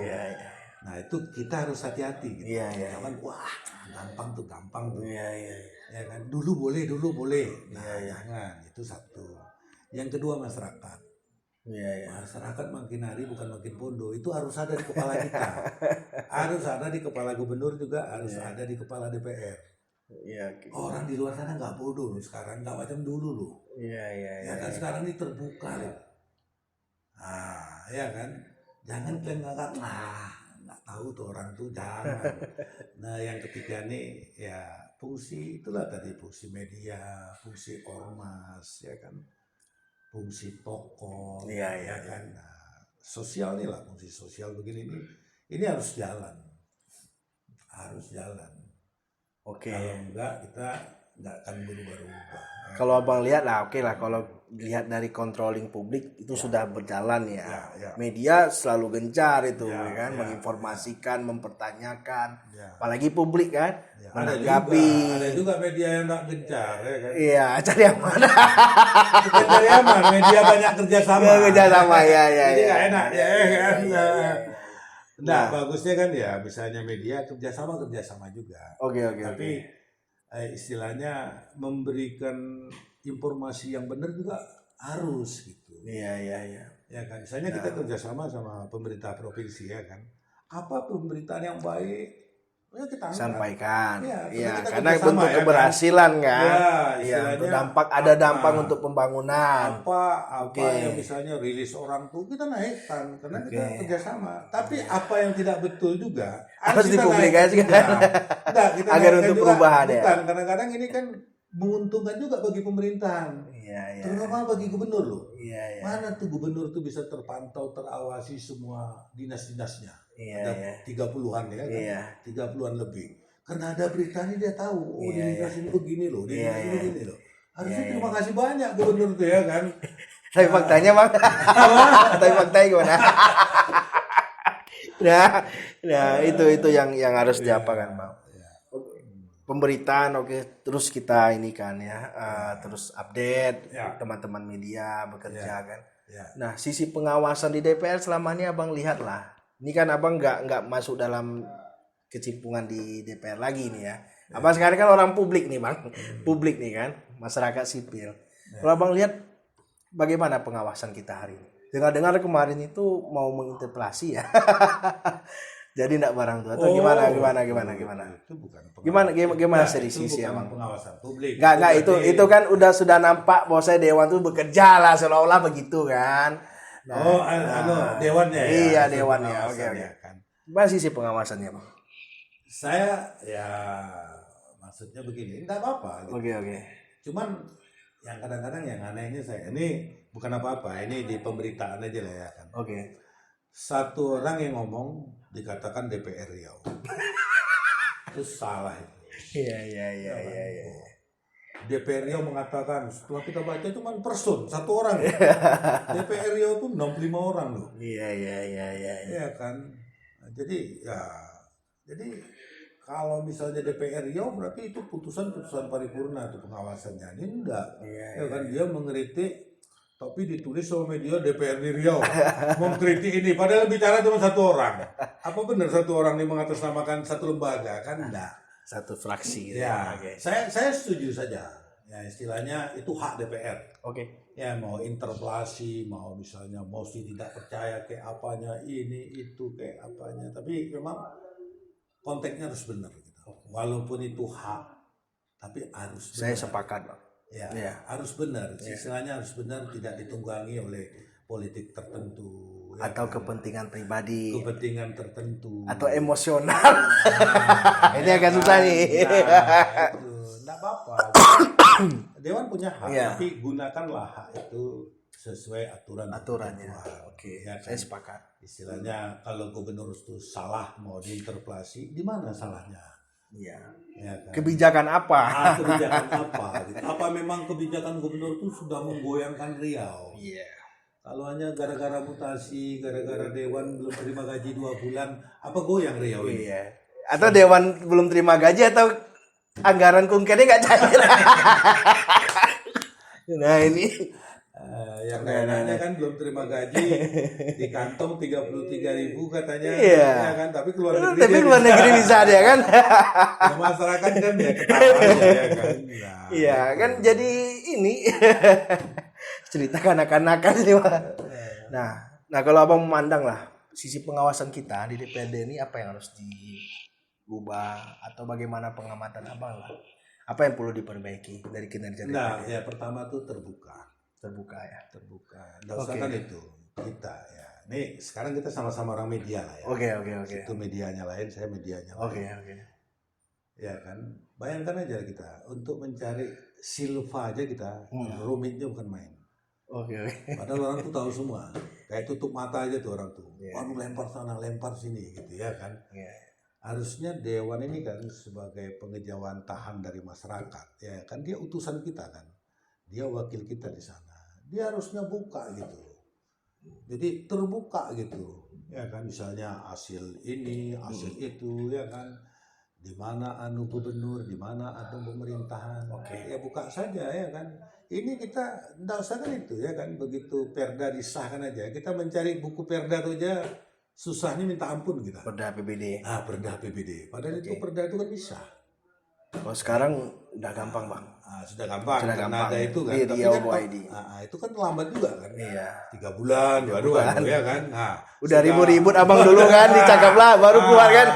Nah, itu kita harus hati-hati gitu. Jangan wah, gampang tuh. Ya kan, dulu boleh. Nah, jangan, itu satu. Yang kedua masyarakat. Masyarakat makin hari bukan makin bodoh, itu harus ada di kepala kita. Harus ada di kepala gubernur juga, harus ada di kepala DPR. Orang di luar sana nggak bodoh loh sekarang, nggak macam dulu loh. Ya kan sekarang ini terbuka loh. Ya kan, jangan kalian nggak tahu tuh orang tuh, jangan. Nah yang ketiga nih ya fungsi itulah tadi, fungsi media, fungsi ormas ya kan. Fungsi tokoh, ya kan, nah, sosial nih lah, fungsi sosial begini ini harus jalan. Kalau enggak kita nggak akan berubah. Kalau Abang lihat kalau lihat dari controlling publik itu sudah berjalan ya. Media selalu gencar itu kan, menginformasikan, mempertanyakan, apalagi publik kan, menanggapi. Ada juga media yang nggak gencar ya kan. Cari yang mana? Bukan cari aman, media banyak kerjasama. Jadi nggak enak ya kan. Nah bagusnya kan ya misalnya media kerjasama juga. Tapi istilahnya memberikan informasi yang benar juga harus gitu. Ya kan, misalnya kita kerjasama sama pemerintah provinsi ya kan. Apa pemberitaan yang baik? Ya kita sampaikan. Karena bentuk keberhasilan kan. Ada dampak untuk pembangunan. Apa yang misalnya rilis orang tuh kita naikkan karena kita kerjasama. Tapi apa yang tidak betul juga harus dipublikasikan. Agar untuk perubahan ya. Kadang-kadang ini kan menguntungkan juga bagi pemerintahan. Terutama bagi gubernur loh. Mana tuh gubernur tuh bisa terpantau, terawasi semua dinas-dinasnya. Ada 30-an ya kan. 30-an lebih. karena ada beritanya dia tahu, di Nikas ini begini loh, di Nikas ini begini loh. Harusnya terima kasih banyak gubernur tuh ya kan. Tapi faktanya bang, tapi faktanya gimana? nah itu yang harus diapakan bang. Pemberitaan terus kita ini kan ya, terus update teman-teman media bekerja kan. Nah sisi pengawasan di DPR selama ini abang lihat lah. Ini kan abang nggak masuk dalam kecimpungan di DPR lagi nih ya. Abang sekarang kan orang publik nih bang, publik nih kan, masyarakat sipil. Kalau abang lihat bagaimana pengawasan kita hari ini? Dengar-dengar kemarin itu mau menginterpelasi ya. Jadi enggak barang tuh atau gimana? Itu bukan Gimana dari sisi abang? Pengawasan publik. Enggak itu kan sudah nampak bahwa saya dewan tuh bekerja lah seolah-olah begitu kan. Dewannya ya. Iya dewannya. Oke. Kan. Gimana sisi pengawasannya bang? Saya ya maksudnya begini, enggak apa-apa. Gitu. Oke. Cuman yang kadang-kadang yang anehnya saya ini bukan apa-apa, ini di pemberitaan aja lah ya kan. Oke. Satu orang yang ngomong dikatakan DPR Riau. Itu salah itu. Iya. DPR Riau mengatakan setelah kita baca cuma person satu orang. DPR Riau tuh 65 orang loh. Iya. Iya kan. Nah, jadi kalau misalnya DPR Riau berarti itu putusan paripurna itu pengawasannya. Ini enggak. Ya kan dia mengkritik tapi ditulis sama media DPR di Riau mengkritik ini padahal bicara cuma satu orang. Apa benar satu orang ini mengatasnamakan satu lembaga kan enggak? Satu fraksi gitu. Ya. Okay. Saya setuju saja. Ya istilahnya itu hak DPR. Oke. Ya mau interpelasi, mau misalnya mosi tidak percaya kayak apanya ini itu kayak apanya. Tapi memang konteksnya harus benar gitu. Walaupun itu hak tapi harus benar. Saya sepakat, Bang. Ya, harus benar. Istilahnya harus benar, tidak ditunggangi oleh politik tertentu atau kepentingan pribadi, kepentingan tertentu atau emosional. Ini agak susah nih. Itu enggak apa-apa. Dewan punya hak, tapi gunakanlah hak itu sesuai aturannya. Oke, ya, saya sepakat. Istilahnya kalau gubernur itu salah mau diinterpelasi, di mana salahnya? Iya. Ya, kan? Kebijakan apa? Kebijakan apa? Gitu. Apa memang kebijakan gubernur itu sudah menggoyangkan Riau? Iya. Kalau hanya gara-gara mutasi, gara-gara dewan belum terima gaji 2 bulan, apa goyang Riau ini? Iya. Atau dewan belum terima gaji atau anggaran kunkernya nggak cair. Nah ini. Yang lainnya kan belum terima gaji di kantong 33.000 katanya, ya kan, tapi keluar negeri. Tapi keluar negeri bisa dia kan. Ya, masyarakat kan ya ketawa aja ya kan. Iya kan jadi ini cerita kanak-kanakan sih Pak. Nah kalau abang memandang lah sisi pengawasan kita di DPRD ini apa yang harus diubah atau bagaimana pengamatan abang lah? Apa yang perlu diperbaiki dari kinerja DPRD? Nah ya pertama tuh terbuka. Nggak usah kan itu kita ya. Nih sekarang kita sama-sama orang media lah ya. Oke. Itu medianya lain, saya medianya lain. Oke. Ya kan, bayangkan aja kita untuk mencari silva aja kita rumitnya bukan main. Oke. Padahal orang tuh tahu semua. Kayak tutup mata aja tuh orang tuh. Waduh lempar sana, lempar sini gitu ya kan. Harusnya dewan ini kan sebagai pengejauhan tahan dari masyarakat ya kan, dia utusan kita kan. Dia wakil kita di sana. Dia harusnya buka gitu. Jadi terbuka gitu. Ya kan misalnya hasil ini, hasil itu ya kan. Di mana anu gubernur, di mana anu pemerintahan. Ya buka saja ya kan. Ini kita enggak usah kan itu ya kan, begitu Perda disahkan aja. Kita mencari buku Perda itu aja susahnya minta ampun kita. Perda APBD. Perda APBD. Padahal itu Perda itu kan bisa. Oh sekarang udah gampang bang. Sudah gampang. Ada itu kan. Tapi kan itu kan lambat juga kan. Iya. 3 bulan baru ya kan. Udah ribut-ribut abang dulu kan, dicakap lah baru keluar kan.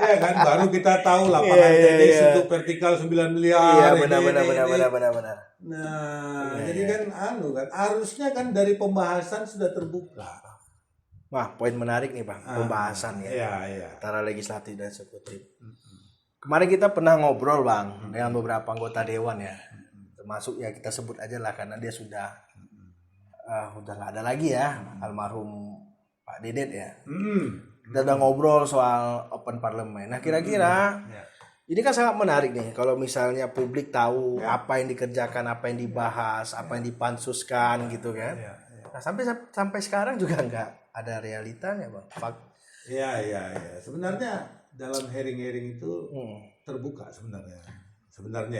Ya kan baru kita tahu lapangan teknis untuk vertikal 9 miliar. Iya benar. Nah jadi kan harusnya kan dari pembahasan sudah terbuka. Wah poin menarik nih bang, pembahasan ya. Antara legislatif dan eksekutif. Kemarin kita pernah ngobrol bang dengan beberapa anggota dewan ya, termasuk ya kita sebut aja lah karena dia sudah nggak ada lagi ya, almarhum Pak Dedet ya. Kita udah ngobrol soal open parlemen. Nah kira-kira Ini kan sangat menarik nih kalau misalnya publik tahu apa yang dikerjakan, apa yang dibahas, apa yang dipansuskan gitu kan. Nah, sampai sekarang juga nggak ada realitanya, Bang. Iya. Sebenarnya dalam hearing-hearing itu terbuka sebenarnya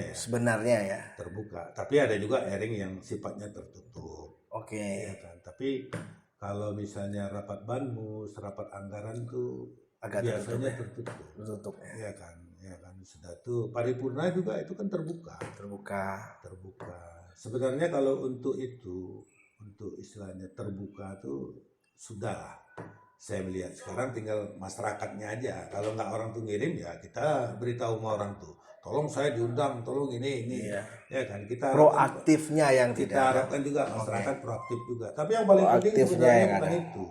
ya. Terbuka. Tapi ada juga hearing yang sifatnya tertutup. Oke. Ya kan. Tapi kalau misalnya rapat banmus, rapat anggaran tuh agak biasanya tertutup. Ya kan. Sudah tuh paripurna juga itu kan terbuka. Sebenarnya kalau untuk istilahnya terbuka tuh sudah. Saya melihat sekarang tinggal masyarakatnya aja. Kalau nggak orang tuh ngirim ya kita beritahu sama orang tuh. Tolong saya diundang, tolong ini. Iya. Ya kan kita proaktifnya yang kita harapkan juga masyarakat proaktif juga. Tapi yang paling penting sebenarnya bukan itu.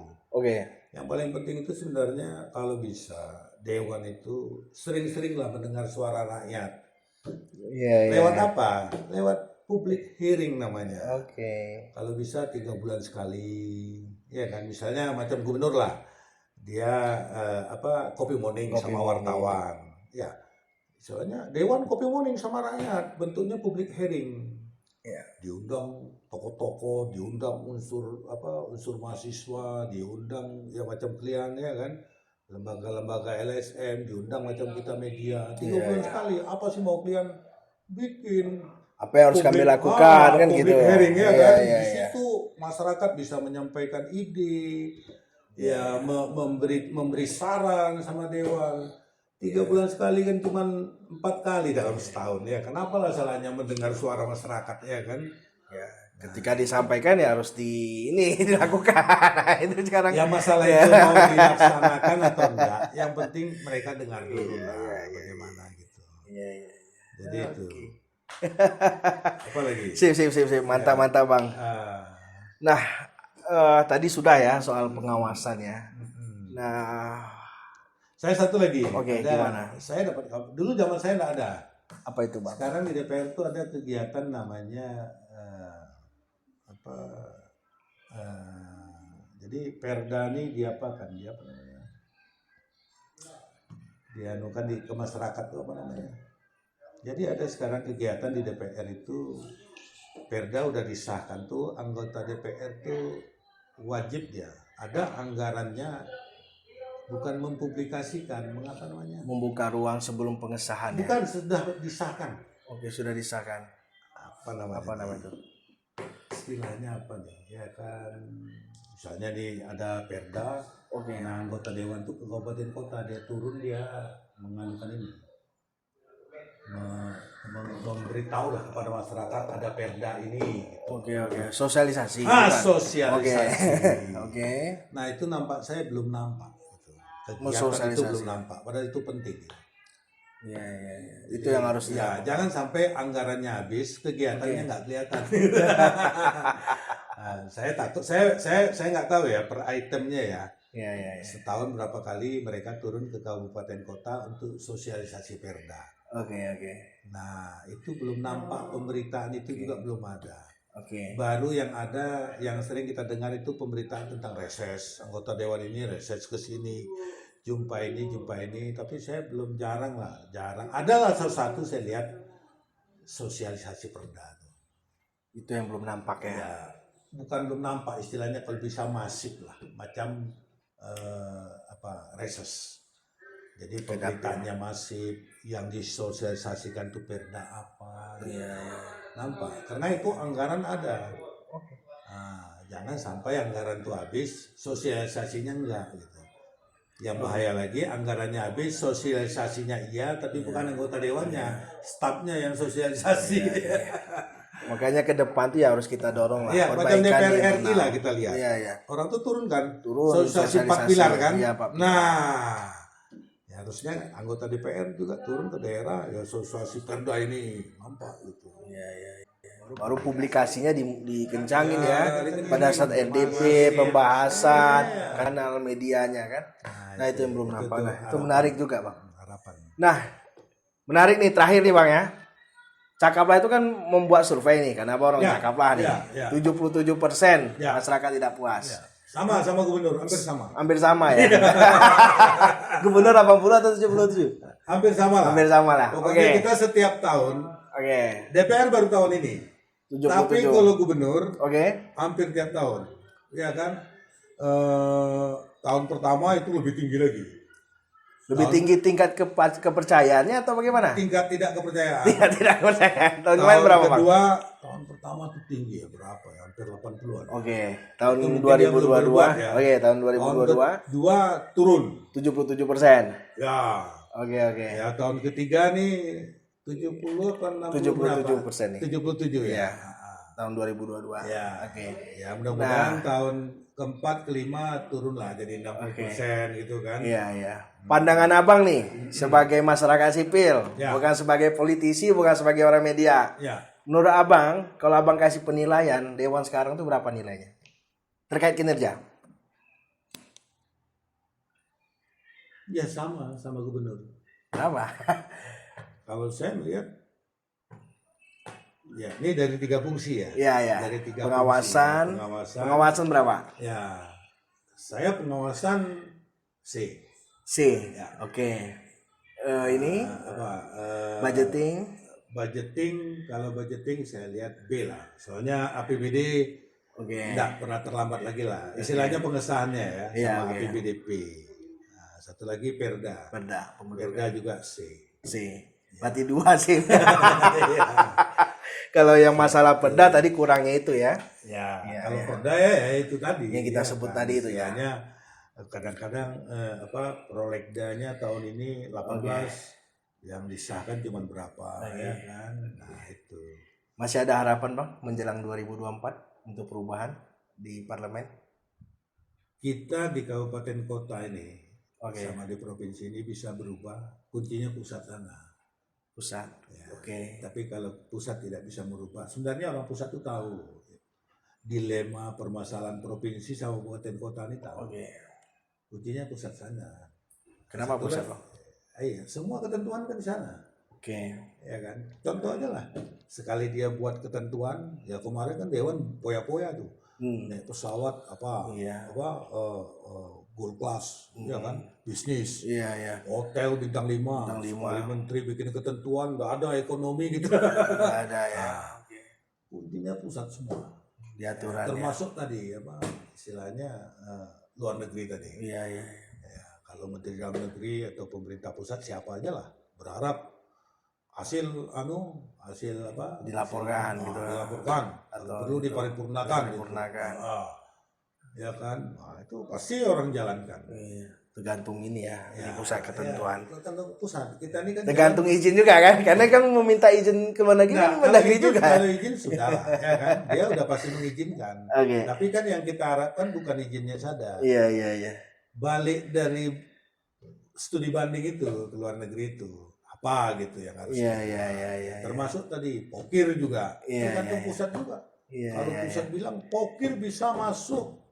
Yang paling penting itu sebenarnya kalau bisa dewan itu sering-seringlah mendengar suara rakyat. Lewat apa? Lewat public hearing namanya. Kalau bisa 3 bulan sekali. Ya kan, misalnya macam gubernur lah, dia kopi morning sama wartawan, ya, soalnya dewan kopi morning sama rakyat, bentuknya public hearing, diundang tokoh-tokoh, diundang unsur mahasiswa, diundang ya macam klien ya kan, lembaga-lembaga LSM, diundang macam kita media, 3 bulan sekali, apa sih mau klien bikin? Apa yang harus kami lakukan kan gitu. Hearing ya kan. Di situ masyarakat bisa menyampaikan ide, ya memberi saran sama dewan. 3 bulan sekali kan cuma 4 kali dalam setahun ya. Kenapa lah salahnya mendengar suara masyarakat ya kan? Ya, ketika disampaikan ya harus dilakukan. Itu sekarang. Ya masalah itu mau dilaksanakan atau enggak, yang penting mereka dengar dulu lah bagaimana gitu. Jadi itu. Apa lagi? Sip. Mantap Bang. Nah, tadi sudah ya soal pengawasan ya. Nah, saya satu lagi. Gimana? Saya dapat dulu zaman saya nggak ada. Apa itu, Bang? Sekarang di DPR itu ada kegiatan namanya jadi Perda ini diapakan? Dia apa namanya? Dianukan ke masyarakat itu apa namanya? Jadi ada sekarang kegiatan di DPR itu, Perda udah disahkan tuh, anggota DPR tuh wajib dia ada anggarannya, bukan mempublikasikan, mengapa namanya? Membuka ruang sebelum pengesahan. Bukan, sudah disahkan. Sudah disahkan. Apa namanya itu? Istilahnya apa nih? Ya kan, misalnya nih ada Perda, nah anggota dewan tuh ke kabupaten kota, dia turun, dia menganukan ini, memberitahu lah kepada masyarakat ada Perda ini. Sosialisasi. Sosialisasi. Nah itu nampak saya belum nampak. Kegiatan itu belum nampak. Padahal itu penting. Iya. Itu yang harus jangan sampai anggarannya habis, kegiatannya nggak kelihatan. Saya takut. Saya nggak tahu ya per itemnya ya. Setahun berapa kali mereka turun ke kabupaten kota untuk sosialisasi Perda. Nah itu belum nampak, pemberitaan itu juga belum ada. Baru yang ada, yang sering kita dengar itu pemberitaan tentang reses, anggota dewan ini reses ke sini, jumpa ini, tapi saya jarang. Adalah satu saya lihat sosialisasi Perda. Itu yang belum nampak ya. Bukan belum nampak, istilahnya kalau bisa masif lah, macam reses. Jadi pemberitaannya masif, yang disosialisasikan itu Perda apa, nampak. Karena itu anggaran ada. Jangan sampai anggaran itu habis, sosialisasinya enggak gitu. Yang bahaya lagi, anggarannya habis, sosialisasinya iya, tapi bukan anggota dewannya, stafnya yang sosialisasi. Makanya ke depan tuh ya harus kita dorong lah. Macam DPR RI lah kita lihat. Orang tuh turun kan, sosialisasi 4 pilar kan. Nah, harusnya anggota DPR juga turun ke daerah, ya sosialisasi Perda ini nampak gitu. Baru publikasinya dikencangin pada saat RDP, pembahasan, kanal medianya kan. Nah itu yang belum nampak. Itu menarik juga, Bang. Nah, menarik nih terakhir nih, Bang ya. Cakaplah itu kan membuat survei nih, karena orang Cakaplah nih. 77% masyarakat tidak puas. Sama gubernur, hampir sama ya. Gubernur 80 atau 77? Hampir sama lah. Hampir sama lah. Pokoknya kita setiap tahun. Oke. DPR baru tahun ini. 77. Tapi kalau gubernur, hampir tiap tahun, ya kan? Tahun pertama itu lebih tinggi lagi. Lebih tinggi tingkat kepercayaannya atau bagaimana? Tingkat tidak kepercayaan. Tingkat tidak kepercayaan. Tahun kemarin berapa, Bang? Kedua, tahun pertama itu tinggi ya, berapa ya? Hampir 80-an. Tahun 2022. Ya. Tahun 2022. Dua turun 77%. Ya. Ya, tahun ketiga nih 70 atau 77% nih. 77 ya. Tahun 2022. Ya. Ya, mudah-mudahan tahun keempat, kelima turun lah jadi 60% gitu kan. Iya. Pandangan Abang nih sebagai masyarakat sipil, bukan sebagai politisi, bukan sebagai orang media. Menurut Abang, kalau Abang kasih penilaian Dewan sekarang tuh berapa nilainya? Terkait kinerja? Ya sama gubernur. Berapa? Kalau saya melihat, ya ini dari 3 fungsi ya. Iya. Dari 3 pengawasan. Fungsi. Pengawasan berapa? Ya, saya pengawasan C. Ya. Ini budgeting, kalau budgeting saya lihat B lah. Soalnya APBD enggak pernah terlambat lagi lah. Istilahnya pengesahannya ya, sama APBDP. Nah, satu lagi Perda juga C. Berarti 2 sih. Kalau yang masalah Perda tadi kurangnya itu ya. Kalau Perda ya itu tadi. Yang kita sebut tadi itu ya. Kadang-kadang prolegdanya tahun ini 18 yang disahkan cuma berapa ya kan. Nah, itu. Masih ada harapan, Bang, menjelang 2024 untuk perubahan di parlemen? Kita di kabupaten kota ini sama di provinsi ini bisa berubah, kuncinya pusat sana. Tapi kalau pusat tidak bisa merubah, sebenarnya orang pusat itu tahu dilema permasalahan provinsi sama kabupaten kota ini tahu. Kuncinya pusat sana. Kenapa pusat, Bang? Iya, semua ketentuan kan di sana. Ya kan. Contoh aja lah. Sekali dia buat ketentuan, ya kemarin kan Dewan poya-poya tuh. Naik pesawat gold class, ya kan, bisnis, hotel bintang 5, sekali menteri bikin ketentuan, nggak ada ekonomi gitu. Nggak ada ya. Kuncinya pusat semua. Diaturan. Termasuk tadi istilahnya luar negeri tadi. Iya. Kalau menteri dalam negeri atau pemerintah pusat siapa aja lah, berharap hasil dilaporkan gitu. Dilaporkan atau perlu diparipurnakan. Ya kan, itu pasti orang jalankan. Tergantung ini ya, pusat ketentuan. Tergantung pusat. Kita ini kan tergantung izin juga kan, karena kan meminta izin ke luar negeri kan Mendagri juga. Kalau izin sudah lah, ya kan, dia udah pasti mengizinkan. Tapi kan yang kita harapkan bukan izinnya saja. Iya. Balik dari studi banding itu ke luar negeri itu apa gitu yang harus. Iya. Termasuk tadi pokir juga. Tergantung pusat juga. Kalau pusat bilang pokir bisa masuk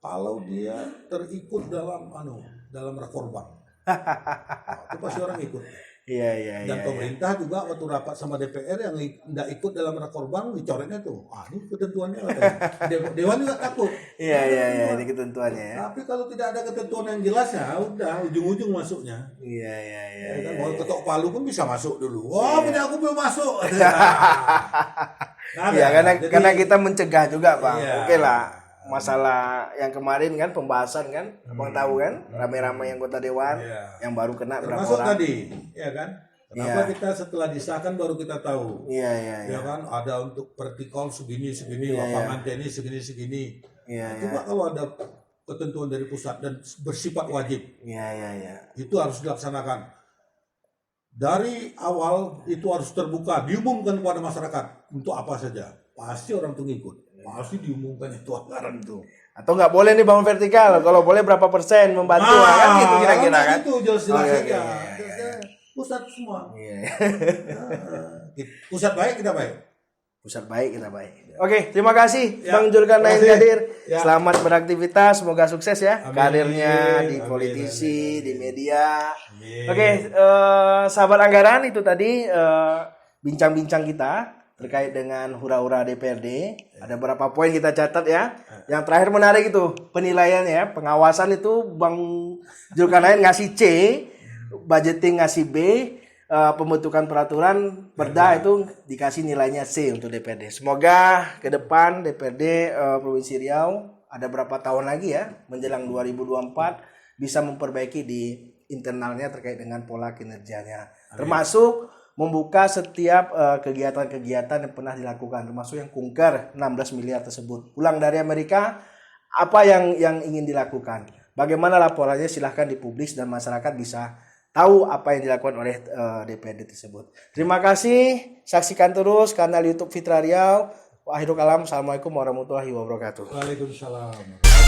kalau dia terikut dalam rakorban. Itu pasti orang ikut. Iya. Dan pemerintah juga waktu rapat sama DPR yang tidak ikut dalam rakorban dicoretnya tuh. Ini ketentuannya Dewan juga takut. Iya, ini ketentuannya ya. Tapi kalau tidak ada ketentuan yang jelas ya udah ujung-ujung masuknya. Iya. Kan mau ketok Palu pun bisa masuk dulu. Punya aku belum masuk. Iya, karena kita mencegah juga, Bang. Oke lah. Masalah yang kemarin kan pembahasan kan, Abang tahu kan, rame-rame yang anggota Dewan yang baru kena berapa termasuk orang. Tadi, ya kan? Kenapa kita setelah disahkan baru kita tahu? Iya. Ya kan, ada untuk vertikal segini, lapangan tenis segini. Coba kalau ada ketentuan dari pusat dan bersifat wajib. Iya. Itu harus dilaksanakan. Dari awal itu harus terbuka, diumumkan kepada masyarakat untuk apa saja. Pasti orang tuh ngikut. Pasti diumumkan itu anggaran itu. Atau nggak boleh nih bangun vertikal, kalau boleh berapa persen membantu kan gitu kira-kira kan? Itu jelas-jelas saja. Pusat semua. Pusat baik kita baik. Oke, terima kasih Bang Zulkarnain Qadir. Selamat beraktivitas, semoga sukses ya karirnya di politisi, di media. Oke, sahabat anggaran, itu tadi bincang-bincang kita terkait dengan hura-hura DPRD. Ada beberapa poin kita catat ya. Yang terakhir menarik itu penilaian ya, pengawasan itu Bang Zulkarnain ngasih C, budgeting ngasih B, pembentukan peraturan Perda itu dikasih nilainya C untuk DPRD. Semoga ke depan DPRD Provinsi Riau ada berapa tahun lagi ya menjelang 2024 bisa memperbaiki di internalnya terkait dengan pola kinerjanya. Termasuk membuka setiap kegiatan-kegiatan yang pernah dilakukan, termasuk yang kunker 16 miliar tersebut. Pulang dari Amerika, apa yang ingin dilakukan? Bagaimana laporannya silahkan dipublis dan masyarakat bisa tahu apa yang dilakukan oleh DPRD tersebut. Terima kasih, saksikan terus kanal YouTube Fitra Riau. Akhirul kalam, assalamualaikum warahmatullahi wabarakatuh. Waalaikumsalam.